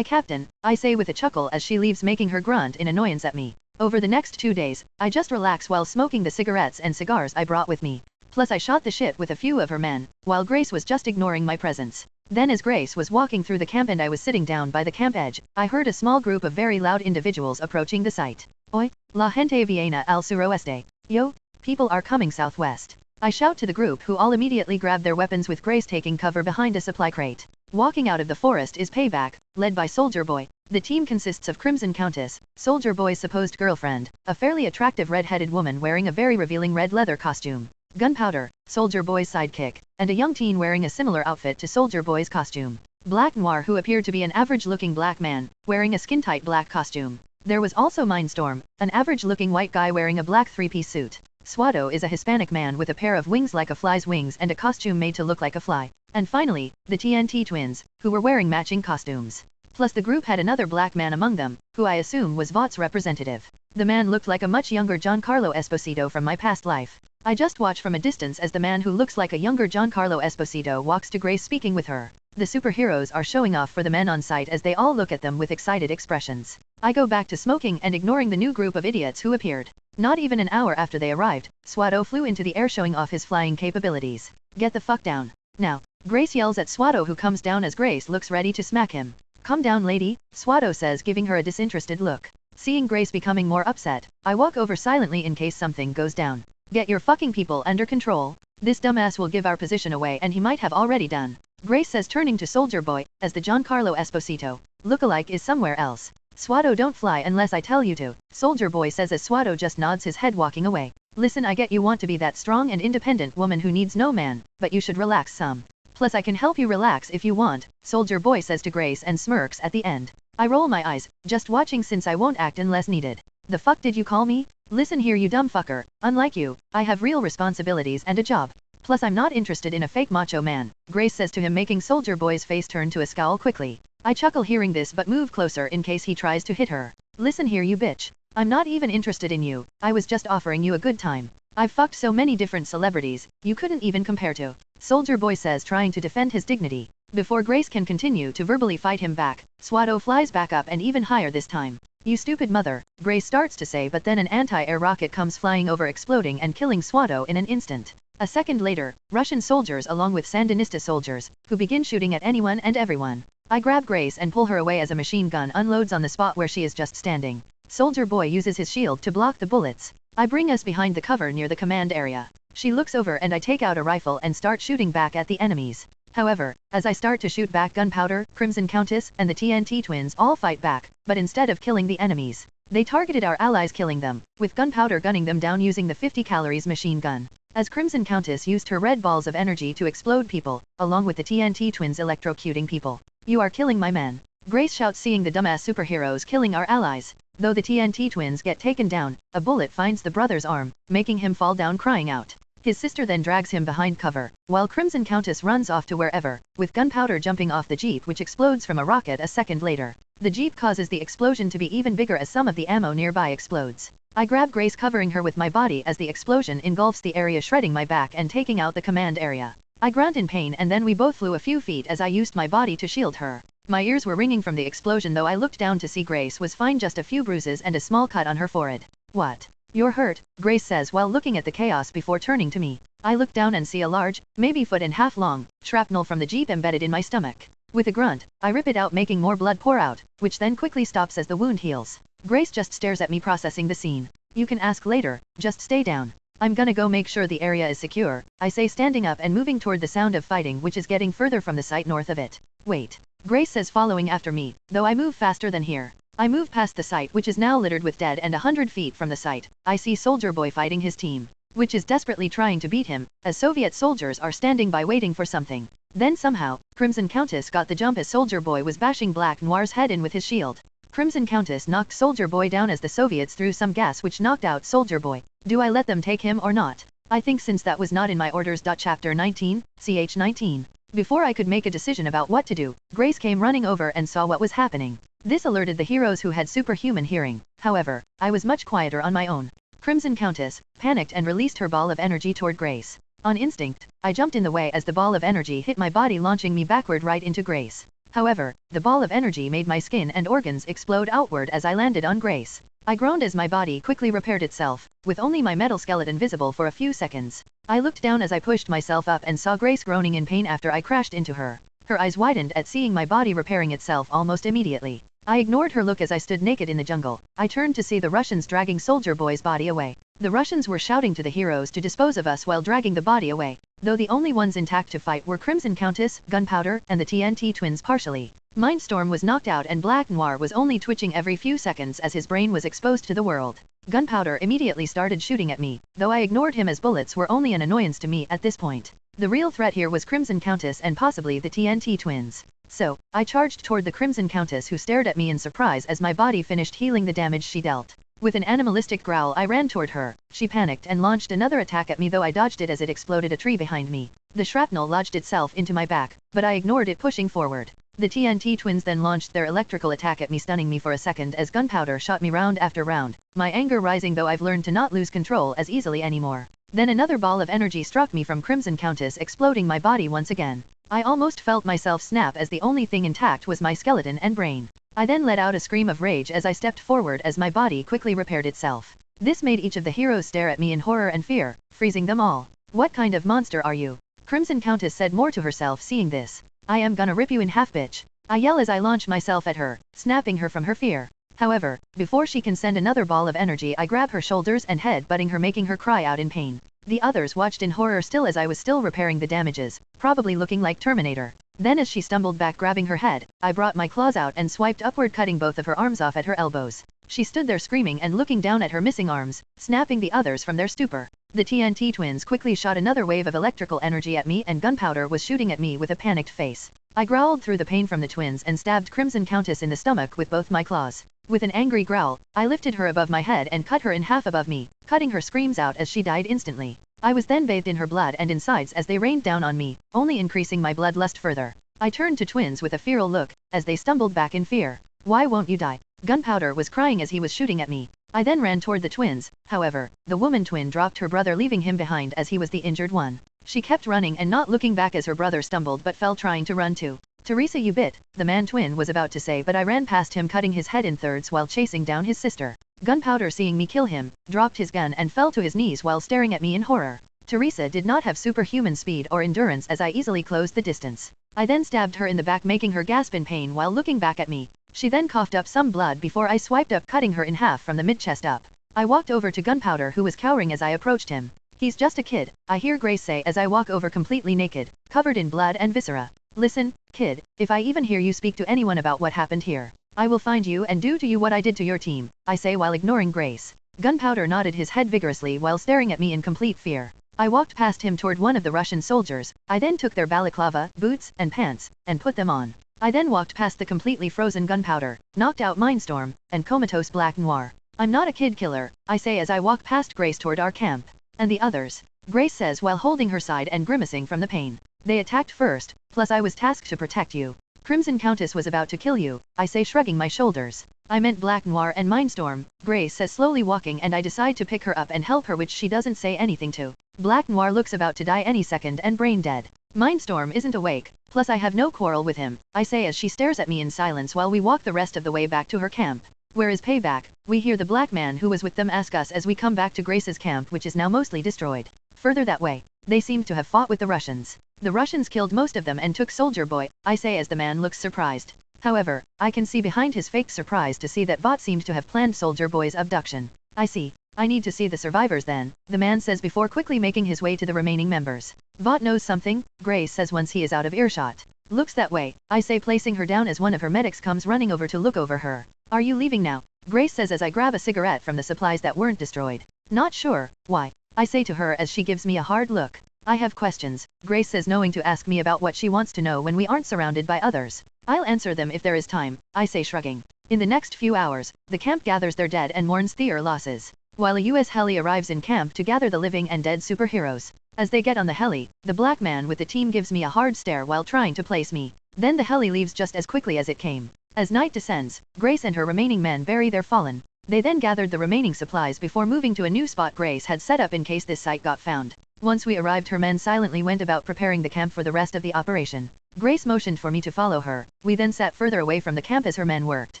Captain, I say with a chuckle as she leaves, making her grunt in annoyance at me. Over the next 2 days, I just relax while smoking the cigarettes and cigars I brought with me. Plus I shot the shit with a few of her men, while Grace was just ignoring my presence. Then as Grace was walking through the camp and I was sitting down by the camp edge, I heard a small group of very loud individuals approaching the site. Oi, la gente viene al suroeste. Yo, people are coming southwest. I shout to the group, who all immediately grab their weapons, with Grace taking cover behind a supply crate. Walking out of the forest is Payback, led by Soldier Boy. The team consists of Crimson Countess, Soldier Boy's supposed girlfriend, a fairly attractive red-headed woman wearing a very revealing red leather costume, Gunpowder, Soldier Boy's sidekick, and a young teen wearing a similar outfit to Soldier Boy's costume, Black Noir, who appeared to be an average-looking black man, wearing a skin-tight black costume. There was also Mindstorm, an average-looking white guy wearing a black three-piece suit. Swado is a Hispanic man with a pair of wings like a fly's wings and a costume made to look like a fly. And finally, the TNT twins, who were wearing matching costumes. Plus the group had another black man among them, who I assume was Vought's representative. The man looked like a much younger Giancarlo Esposito from my past life. I just watch from a distance as the man who looks like a younger Giancarlo Esposito walks to Grace, speaking with her. The superheroes are showing off for the men on site as they all look at them with excited expressions. I go back to smoking and ignoring the new group of idiots who appeared. Not even an hour after they arrived, Swado flew into the air showing off his flying capabilities. Get the fuck down. Now, Grace yells at Swado, who comes down as Grace looks ready to smack him. Come down, lady, Swado says, giving her a disinterested look. Seeing Grace becoming more upset, I walk over silently in case something goes down. Get your fucking people under control. This dumbass will give our position away, and he might have already done. Grace says, turning to Soldier Boy, as the Giancarlo Esposito lookalike is somewhere else. Swado, don't fly unless I tell you to, Soldier Boy says as Swado just nods his head, walking away. Listen, I get you want to be that strong and independent woman who needs no man, but you should relax some. Plus I can help you relax if you want, Soldier Boy says to Grace and smirks at the end. I roll my eyes, just watching since I won't act unless needed. The fuck did you call me? Listen here, you dumb fucker, unlike you, I have real responsibilities and a job. Plus I'm not interested in a fake macho man, Grace says to him, making Soldier Boy's face turn to a scowl quickly. I chuckle hearing this but move closer in case he tries to hit her. Listen here, you bitch. I'm not even interested in you, I was just offering you a good time. I've fucked so many different celebrities, you couldn't even compare to, Soldier Boy says, trying to defend his dignity. Before Grace can continue to verbally fight him back, Swado flies back up and even higher this time. You stupid mother, Grace starts to say, but then an anti-air rocket comes flying over, exploding and killing Swado in an instant. A second later, Russian soldiers along with Sandinista soldiers, who begin shooting at anyone and everyone. I grab Grace and pull her away as a machine gun unloads on the spot where she is just standing. Soldier Boy uses his shield to block the bullets. I bring us behind the cover near the command area. She looks over and I take out a rifle and start shooting back at the enemies. However, as I start to shoot back, Gunpowder, Crimson Countess, and the TNT twins all fight back, but instead of killing the enemies, they targeted our allies, killing them, with Gunpowder gunning them down using the 50 calories machine gun. As Crimson Countess used her red balls of energy to explode people, along with the TNT twins electrocuting people. You are killing my men, Grace shouts, seeing the dumbass superheroes killing our allies. Though the TNT twins get taken down, a bullet finds the brother's arm, making him fall down crying out. His sister then drags him behind cover, while Crimson Countess runs off to wherever, with Gunpowder jumping off the jeep, which explodes from a rocket a second later. The jeep causes the explosion to be even bigger as some of the ammo nearby explodes. I grab Grace, covering her with my body as the explosion engulfs the area, shredding my back and taking out the command area. I grunt in pain and then we both flew a few feet as I used my body to shield her. My ears were ringing from the explosion though I looked down to see Grace was fine, just a few bruises and a small cut on her forehead. What? You're hurt, Grace says while looking at the chaos before turning to me. I look down and see a large, maybe foot and half long, shrapnel from the jeep embedded in my stomach. With a grunt, I rip it out making more blood pour out, which then quickly stops as the wound heals. Grace just stares at me processing the scene. You can ask later, just stay down. I'm gonna go make sure the area is secure, I say standing up and moving toward the sound of fighting which is getting further from the site north of it. Wait. Grace says following after me, though I move faster than here. I move past the site which is now littered with dead and 100 feet from the site, I see Soldier Boy fighting his team, which is desperately trying to beat him, as Soviet soldiers are standing by waiting for something. Then somehow, Crimson Countess got the jump as Soldier Boy was bashing Black Noir's head in with his shield. Crimson Countess knocked Soldier Boy down as the Soviets threw some gas which knocked out Soldier Boy. Do I let them take him or not? I think since that was not in my orders. Chapter 19, ch 19. Before I could make a decision about what to do, Grace came running over and saw what was happening. This alerted the heroes who had superhuman hearing. However, I was much quieter on my own. Crimson Countess panicked and released her ball of energy toward Grace. On instinct, I jumped in the way as the ball of energy hit my body, launching me backward right into Grace. However, the ball of energy made my skin and organs explode outward as I landed on Grace. I groaned as my body quickly repaired itself, with only my metal skeleton visible for a few seconds. I looked down as I pushed myself up and saw Grace groaning in pain after I crashed into her. Her eyes widened at seeing my body repairing itself almost immediately. I ignored her look as I stood naked in the jungle. I turned to see the Russians dragging Soldier Boy's body away. The Russians were shouting to the heroes to dispose of us while dragging the body away, though the only ones intact to fight were Crimson Countess, Gunpowder, and the TNT twins partially. Mindstorm was knocked out and Black Noir was only twitching every few seconds as his brain was exposed to the world. Gunpowder immediately started shooting at me, though I ignored him as bullets were only an annoyance to me at this point. The real threat here was Crimson Countess and possibly the TNT twins. So, I charged toward the Crimson Countess, who stared at me in surprise as my body finished healing the damage she dealt. With an animalistic growl I ran toward her. She panicked and launched another attack at me, though I dodged it as it exploded a tree behind me. The shrapnel lodged itself into my back, but I ignored it, pushing forward. The TNT twins then launched their electrical attack at me, stunning me for a second as Gunpowder shot me round after round, my anger rising, though I've learned to not lose control as easily anymore. Then another ball of energy struck me from Crimson Countess, exploding my body once again. I almost felt myself snap as the only thing intact was my skeleton and brain. I then let out a scream of rage as I stepped forward as my body quickly repaired itself. This made each of the heroes stare at me in horror and fear, freezing them all. What kind of monster are you? Crimson Countess said more to herself seeing this. I am gonna rip you in half, bitch. I yell as I launch myself at her, snapping her from her fear. However, before she can send another ball of energy, I grab her shoulders and head butting her, making her cry out in pain. The others watched in horror still as I was still repairing the damages, probably looking like Terminator. Then as she stumbled back grabbing her head, I brought my claws out and swiped upward, cutting both of her arms off at her elbows. She stood there screaming and looking down at her missing arms, snapping the others from their stupor. The TNT twins quickly shot another wave of electrical energy at me and Gunpowder was shooting at me with a panicked face. I growled through the pain from the twins and stabbed Crimson Countess in the stomach with both my claws. With an angry growl, I lifted her above my head and cut her in half above me, cutting her screams out as she died instantly. I was then bathed in her blood and insides as they rained down on me, only increasing my bloodlust further. I turned to twins with a feral look, as they stumbled back in fear. Why won't you die? Gunpowder was crying as he was shooting at me. I then ran toward the twins. However, the woman twin dropped her brother, leaving him behind as he was the injured one. She kept running and not looking back as her brother stumbled but fell trying to run too. Teresa, you bit, the man twin was about to say, but I ran past him, cutting his head in thirds while chasing down his sister. Gunpowder, seeing me kill him, dropped his gun and fell to his knees while staring at me in horror. Teresa did not have superhuman speed or endurance as I easily closed the distance. I then stabbed her in the back, making her gasp in pain while looking back at me. She then coughed up some blood before I swiped up, cutting her in half from the mid-chest up. I walked over to Gunpowder, who was cowering as I approached him. He's just a kid, I hear Grace say as I walk over, completely naked, covered in blood and viscera. Listen, kid, if I even hear you speak to anyone about what happened here, I will find you and do to you what I did to your team, I say while ignoring Grace. Gunpowder nodded his head vigorously while staring at me in complete fear. I walked past him toward one of the Russian soldiers. I then took their balaclava, boots, and pants, and put them on. I then walked past the completely frozen Gunpowder, knocked out Mindstorm, and comatose Black Noir. I'm not a kid killer, I say as I walk past Grace toward our camp. And the others? Grace says while holding her side and grimacing from the pain. They attacked first, plus I was tasked to protect you. Crimson Countess was about to kill you, I say, shrugging my shoulders. I meant Black Noir and Mindstorm, Grace says slowly walking, and I decide to pick her up and help her, which she doesn't say anything to. Black Noir looks about to die any second and brain dead. Mindstorm isn't awake, plus I have no quarrel with him, I say as she stares at me in silence while we walk the rest of the way back to her camp. Where is Payback? We hear the black man who was with them ask us as we come back to Grace's camp, which is now mostly destroyed. Further that way, they seem to have fought with the Russians. The Russians killed most of them and took Soldier Boy, I say as the man looks surprised. However, I can see behind his fake surprise to see that Vought seemed to have planned Soldier Boy's abduction. I see. I need to see the survivors then, the man says before quickly making his way to the remaining members. Vought knows something, Grace says once he is out of earshot. Looks that way, I say placing her down as one of her medics comes running over to look over her. Are you leaving now? Grace says as I grab a cigarette from the supplies that weren't destroyed. Not sure, why? I say to her as she gives me a hard look. I have questions, Grace says knowing to ask me about what she wants to know when we aren't surrounded by others. I'll answer them if there is time, I say shrugging. In the next few hours, the camp gathers their dead and mourns their losses, while a US heli arrives in camp to gather the living and dead superheroes. As they get on the heli, the black man with the team gives me a hard stare while trying to place me. Then the heli leaves just as quickly as it came. As night descends, Grace and her remaining men bury their fallen. They then gathered the remaining supplies before moving to a new spot Grace had set up in case this site got found. Once we arrived, her men silently went about preparing the camp for the rest of the operation. Grace motioned for me to follow her. We then sat further away from the camp as her men worked.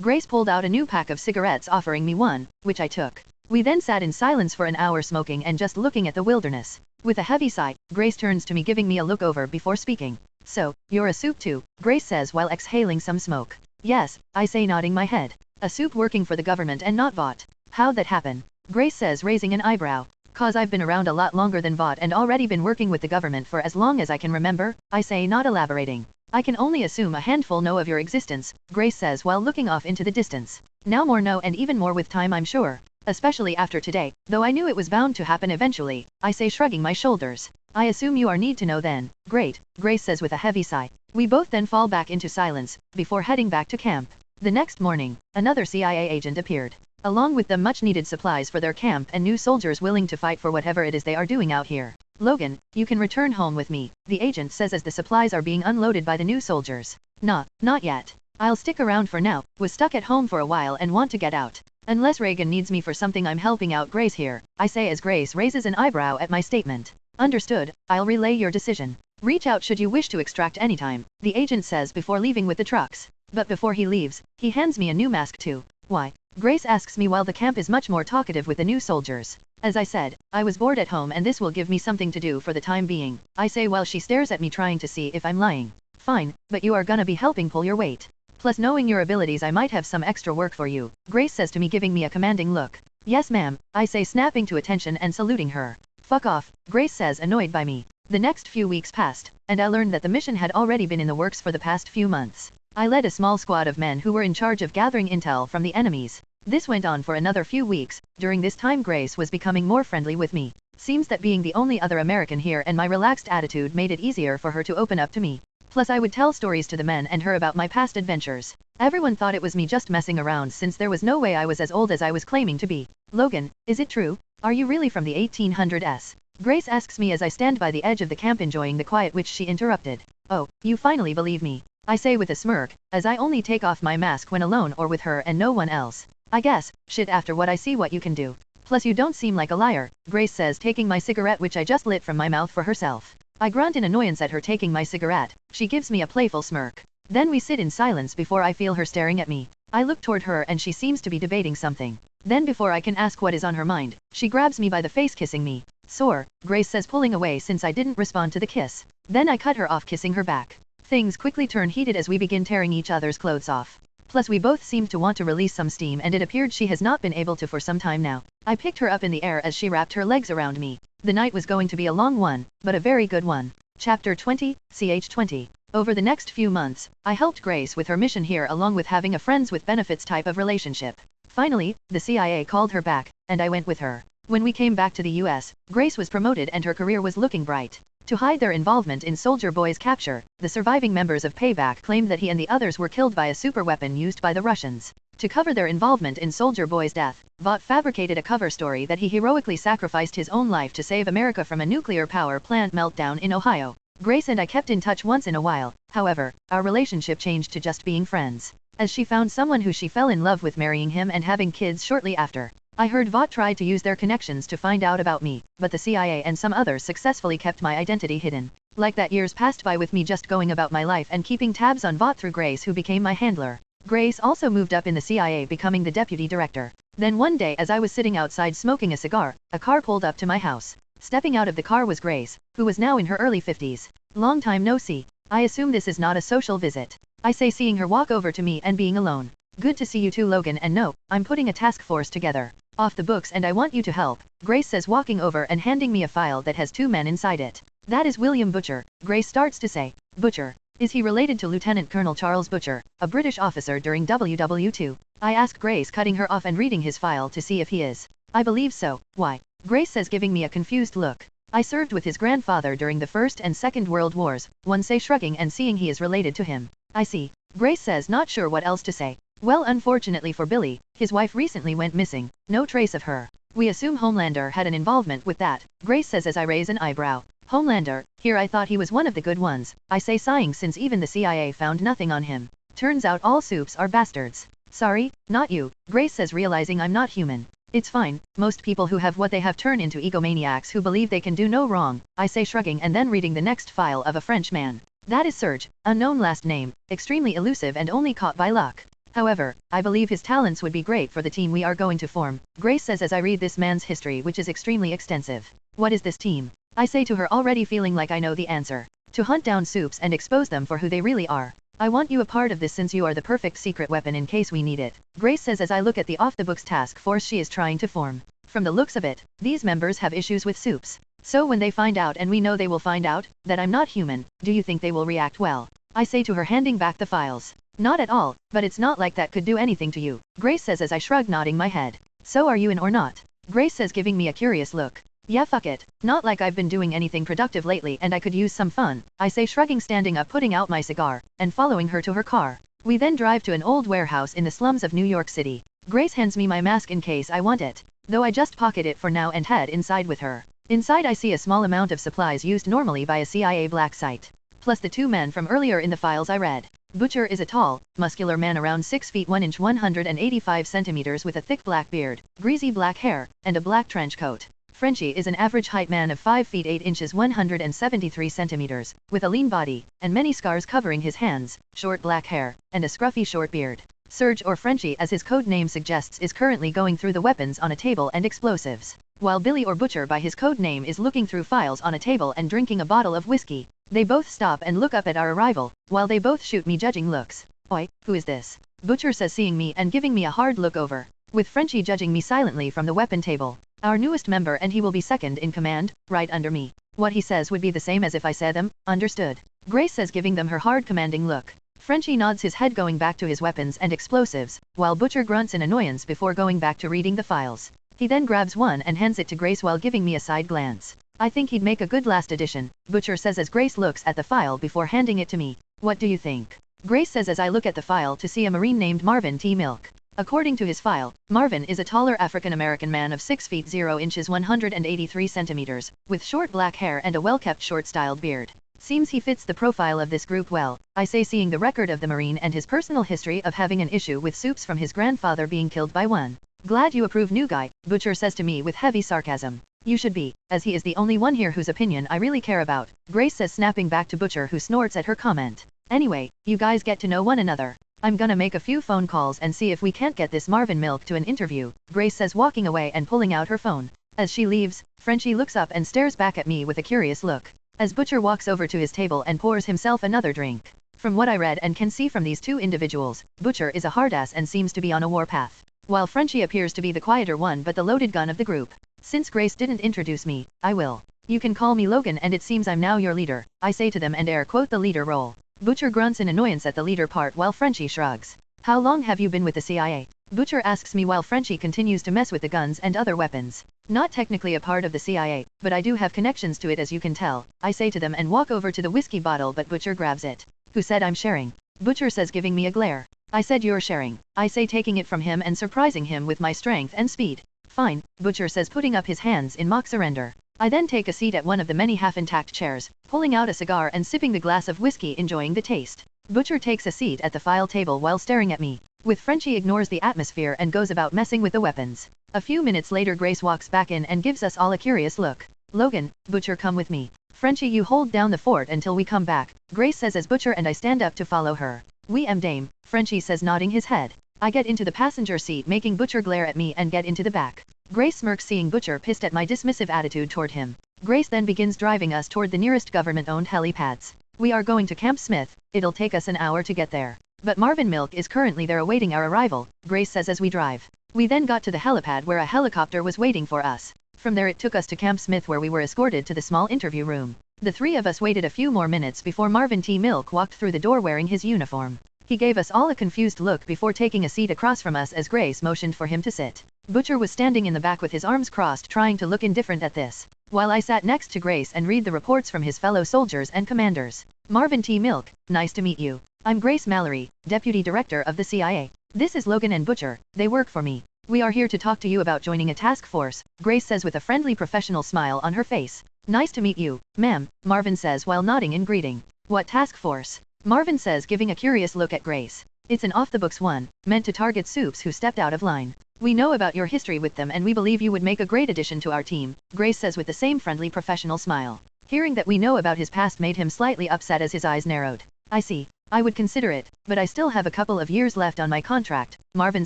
Grace pulled out a new pack of cigarettes offering me one, which I took. We then sat in silence for an hour smoking and just looking at the wilderness. With a heavy sigh, Grace turns to me giving me a look over before speaking. So, you're a soup too, Grace says while exhaling some smoke. Yes, I say nodding my head. A soup working for the government and not Vought. How'd that happen? Grace says raising an eyebrow. Cause I've been around a lot longer than Vought and already been working with the government for as long as I can remember, I say not elaborating. I can only assume a handful know of your existence, Grace says while looking off into the distance. Now more know and even more with time I'm sure. Especially after today, though I knew it was bound to happen eventually, I say shrugging my shoulders. I assume you are need to know then. Great, Grace says with a heavy sigh. We both then fall back into silence, before heading back to camp. The next morning, another CIA agent appeared. Along with the much-needed supplies for their camp and new soldiers willing to fight for whatever it is they are doing out here. Logan, you can return home with me, the agent says as the supplies are being unloaded by the new soldiers. Nah, not yet. I'll stick around for now, was stuck at home for a while and want to get out. Unless Reagan needs me for something I'm helping out Grace here, I say as Grace raises an eyebrow at my statement. Understood, I'll relay your decision. Reach out should you wish to extract anytime, the agent says before leaving with the trucks. But before he leaves, he hands me a new mask too. Why? Grace asks me while the camp is much more talkative with the new soldiers. As I said, I was bored at home and this will give me something to do for the time being, I say while she stares at me trying to see if I'm lying. Fine, but you are gonna be helping pull your weight. Plus knowing your abilities I might have some extra work for you, Grace says to me giving me a commanding look. Yes ma'am, I say snapping to attention and saluting her. Fuck off, Grace says annoyed by me. The next few weeks passed, and I learned that the mission had already been in the works for the past few months. I led a small squad of men who were in charge of gathering intel from the enemies. This went on for another few weeks. During this time Grace was becoming more friendly with me. Seems that being the only other American here and my relaxed attitude made it easier for her to open up to me. Plus I would tell stories to the men and her about my past adventures. Everyone thought it was me just messing around since there was no way I was as old as I was claiming to be. Logan, is it true? Are you really from the 1800s? Grace asks me as I stand by the edge of the camp enjoying the quiet which she interrupted. Oh, you finally believe me, I say with a smirk, as I only take off my mask when alone or with her and no one else. I guess, shit after what I see what you can do. Plus you don't seem like a liar, Grace says taking my cigarette which I just lit from my mouth for herself. I grunt in annoyance at her taking my cigarette. She gives me a playful smirk. Then we sit in silence before I feel her staring at me. I look toward her and she seems to be debating something. Then before I can ask what is on her mind, she grabs me by the face kissing me. Sore, Grace says pulling away since I didn't respond to the kiss. Then I cut her off kissing her back. Things quickly turn heated as we begin tearing each other's clothes off. Plus we both seemed to want to release some steam and it appeared she has not been able to for some time now. I picked her up in the air as she wrapped her legs around me. The night was going to be a long one, but a very good one. Chapter 20, CH20. Over the next few months, I helped Grace with her mission here along with having a friends with benefits type of relationship. Finally, the CIA called her back, and I went with her. When we came back to the US, Grace was promoted and her career was looking bright. To hide their involvement in Soldier Boy's capture, the surviving members of Payback claimed that he and the others were killed by a super weapon used by the Russians. To cover their involvement in Soldier Boy's death, Vought fabricated a cover story that he heroically sacrificed his own life to save America from a nuclear power plant meltdown in Ohio. Grace and I kept in touch once in a while, however, our relationship changed to just being friends. as she found someone who she fell in love with, marrying him and having kids shortly after. I heard Vought tried to use their connections to find out about me, but the CIA and some others successfully kept my identity hidden. Like that, years passed by with me just going about my life and keeping tabs on Vought through Grace, who became my handler. Grace also moved up in the CIA, becoming the deputy director. Then one day, as I was sitting outside smoking a cigar, a car pulled up to my house. Stepping out of the car was Grace, who was now in her early 50s. Long time no see. I assume this is not a social visit. I say, seeing her walk over to me and being alone. Good to see you too, Logan, and no, I'm putting a task force together. Off the books, and I want you to help, Grace says, walking over and handing me a file that has 2 men inside it. That is William Butcher, Grace starts to say. Butcher. Is he related to Lieutenant Colonel Charles Butcher, a British officer during WW2? I ask Grace, cutting her off and reading his file to see if he is. I believe so. Why? Grace says, giving me a confused look. I served with his grandfather during the First and Second World Wars, one say, shrugging and seeing he is related to him. I see. Grace says, not sure what else to say. Well, unfortunately for Billy, his wife recently went missing. No trace of her. We assume Homelander had an involvement with that, Grace says as I raise an eyebrow. Homelander, here I thought he was one of the good ones, I say, sighing, since even the CIA found nothing on him. Turns out all soups are bastards. Sorry, not you, Grace says, realizing I'm not human. It's fine, most people who have what they have turn into egomaniacs who believe they can do no wrong, I say, shrugging and then reading the next file of a French man. That is Serge, unknown last name, extremely elusive and only caught by luck. However, I believe his talents would be great for the team we are going to form, Grace says as I read this man's history, which is extremely extensive. What is this team? I say to her, already feeling like I know the answer. To hunt down soups and expose them for who they really are. I want you a part of this since you are the perfect secret weapon in case we need it, Grace says as I look at the off-the-books task force she is trying to form. From the looks of it, these members have issues with soups. So when they find out, and we know they will find out, that I'm not human, do you think they will react well? I say to her, handing back the files. Not at all, but it's not like that could do anything to you, Grace says as I shrug, nodding my head. So are you in or not? Grace says, giving me a curious look. Yeah, fuck it, not like I've been doing anything productive lately and I could use some fun, I say, shrugging, standing up, putting out my cigar, and following her to her car. We then drive to an old warehouse in the slums of New York City. Grace hands me my mask in case I want it, though I just pocket it for now and head inside with her. Inside I see a small amount of supplies used normally by a CIA black site, plus the 2 men from earlier in the files I read. Butcher is a tall, muscular man around 6 feet 1 inch 185 centimeters with a thick black beard, greasy black hair, and a black trench coat. Frenchie is an average height man of 5 feet 8 inches 173 centimeters, with a lean body, and many scars covering his hands, short black hair, and a scruffy short beard. Serge, or Frenchie as his code name suggests, is currently going through the weapons on a table and explosives, while Billy, or Butcher by his code name, is looking through files on a table and drinking a bottle of whiskey. They both stop and look up at our arrival, while they both shoot me judging looks. Oi, who is this? Butcher says, seeing me and giving me a hard look over, with Frenchie judging me silently from the weapon table. Our newest member, and he will be second in command, right under me. What he says would be the same as if I said them, understood? Grace says, giving them her hard commanding look. Frenchie nods his head, going back to his weapons and explosives, while Butcher grunts in annoyance before going back to reading the files. He then grabs one and hands it to Grace while giving me a side glance. I think he'd make a good last addition, Butcher says as Grace looks at the file before handing it to me. What do you think? Grace says as I look at the file to see a Marine named Marvin T. Milk. According to his file, Marvin is a taller African-American man of 6 feet 0 inches 183 centimeters, with short black hair and a well-kept short-styled beard. Seems he fits the profile of this group well, I say, seeing the record of the Marine and his personal history of having an issue with soups from his grandfather being killed by one. Glad you approve, new guy, Butcher says to me with heavy sarcasm. You should be, as he is the only one here whose opinion I really care about, Grace says, snapping back to Butcher, who snorts at her comment. Anyway, you guys get to know one another. I'm gonna make a few phone calls and see if we can't get this Marvin Milk to an interview, Grace says, walking away and pulling out her phone. As she leaves, Frenchie looks up and stares back at me with a curious look, as Butcher walks over to his table and pours himself another drink. From what I read and can see from these 2 individuals, Butcher is a hardass and seems to be on a warpath, while Frenchie appears to be the quieter one but the loaded gun of the group. Since Grace didn't introduce me, I will. You can call me Logan, and it seems I'm now your leader, I say to them and air quote the leader role. Butcher grunts in annoyance at the leader part while Frenchie shrugs. How long have you been with the CIA? Butcher asks me while Frenchie continues to mess with the guns and other weapons. Not technically a part of the CIA, but I do have connections to it, as you can tell, I say to them and walk over to the whiskey bottle, but Butcher grabs it. Who said I'm sharing? Butcher says, giving me a glare. I said you're sharing, I say, taking it from him and surprising him with my strength and speed. Fine, Butcher says, putting up his hands in mock surrender. I then take a seat at one of the many half-intact chairs, pulling out a cigar and sipping the glass of whiskey, enjoying the taste. Butcher takes a seat at the file table while staring at me. With Frenchie ignores the atmosphere and goes about messing with the weapons. A few minutes later Grace walks back in and gives us all a curious look. Logan, Butcher, come with me. Frenchie, you hold down the fort until we come back, Grace says as Butcher and I stand up to follow her. We am dame, Frenchie says nodding his head. I get into the passenger seat making Butcher glare at me and get into the back. Grace smirks seeing Butcher pissed at my dismissive attitude toward him. Grace then begins driving us toward the nearest government-owned helipads. We are going to Camp Smith, it'll take us an hour to get there. But Marvin Milk is currently there awaiting our arrival, Grace says as we drive. We then got to the helipad where a helicopter was waiting for us. From there it took us to Camp Smith where we were escorted to the small interview room. The three of us waited a few more minutes before Marvin T. Milk walked through the door wearing his uniform. He gave us all a confused look before taking a seat across from us as Grace motioned for him to sit. Butcher was standing in the back with his arms crossed trying to look indifferent at this, while I sat next to Grace and read the reports from his fellow soldiers and commanders. Marvin T. Milk, nice to meet you. I'm Grace Mallory, Deputy Director of the CIA. This is Logan and Butcher, they work for me. We are here to talk to you about joining a task force, Grace says with a friendly professional smile on her face. Nice to meet you, ma'am, Marvin says while nodding in greeting. What task force? Marvin says giving a curious look at Grace. It's an off-the-books one, meant to target soups who stepped out of line. We know about your history with them and we believe you would make a great addition to our team, Grace says with the same friendly professional smile. Hearing that we know about his past made him slightly upset as his eyes narrowed. I see. I would consider it, but I still have a couple of years left on my contract, Marvin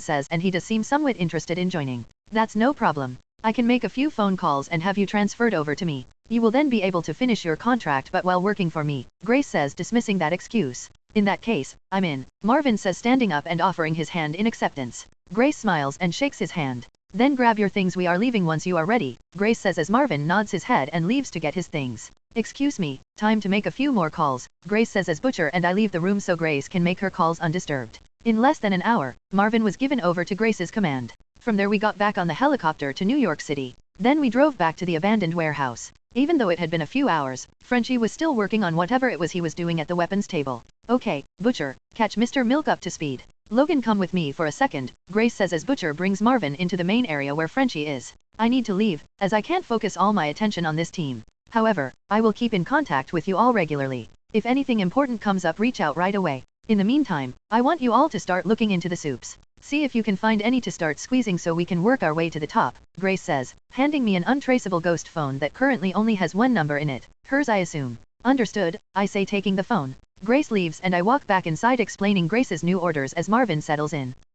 says and he does seem somewhat interested in joining. That's no problem. I can make a few phone calls and have you transferred over to me. You will then be able to finish your contract but while working for me, Grace says dismissing that excuse. In that case, I'm in, Marvin says standing up and offering his hand in acceptance. Grace smiles and shakes his hand. Then grab your things, we are leaving once you are ready, Grace says as Marvin nods his head and leaves to get his things. Excuse me, time to make a few more calls, Grace says as Butcher and I leave the room so Grace can make her calls undisturbed. In less than an hour, Marvin was given over to Grace's command. From there we got back on the helicopter to New York City. Then we drove back to the abandoned warehouse. Even though it had been a few hours, Frenchie was still working on whatever it was he was doing at the weapons table. Okay, Butcher, catch Mr. Milk up to speed. Logan, come with me for a second, Grace says as Butcher brings Marvin into the main area where Frenchie is. I need to leave, as I can't focus all my attention on this team. However, I will keep in contact with you all regularly. If anything important comes up, reach out right away. In the meantime, I want you all to start looking into the soups. See if you can find any to start squeezing so we can work our way to the top, Grace says, handing me an untraceable ghost phone that currently only has one number in it. Hers, I assume. Understood, I say taking the phone. Grace leaves and I walk back inside explaining Grace's new orders as Marvin settles in.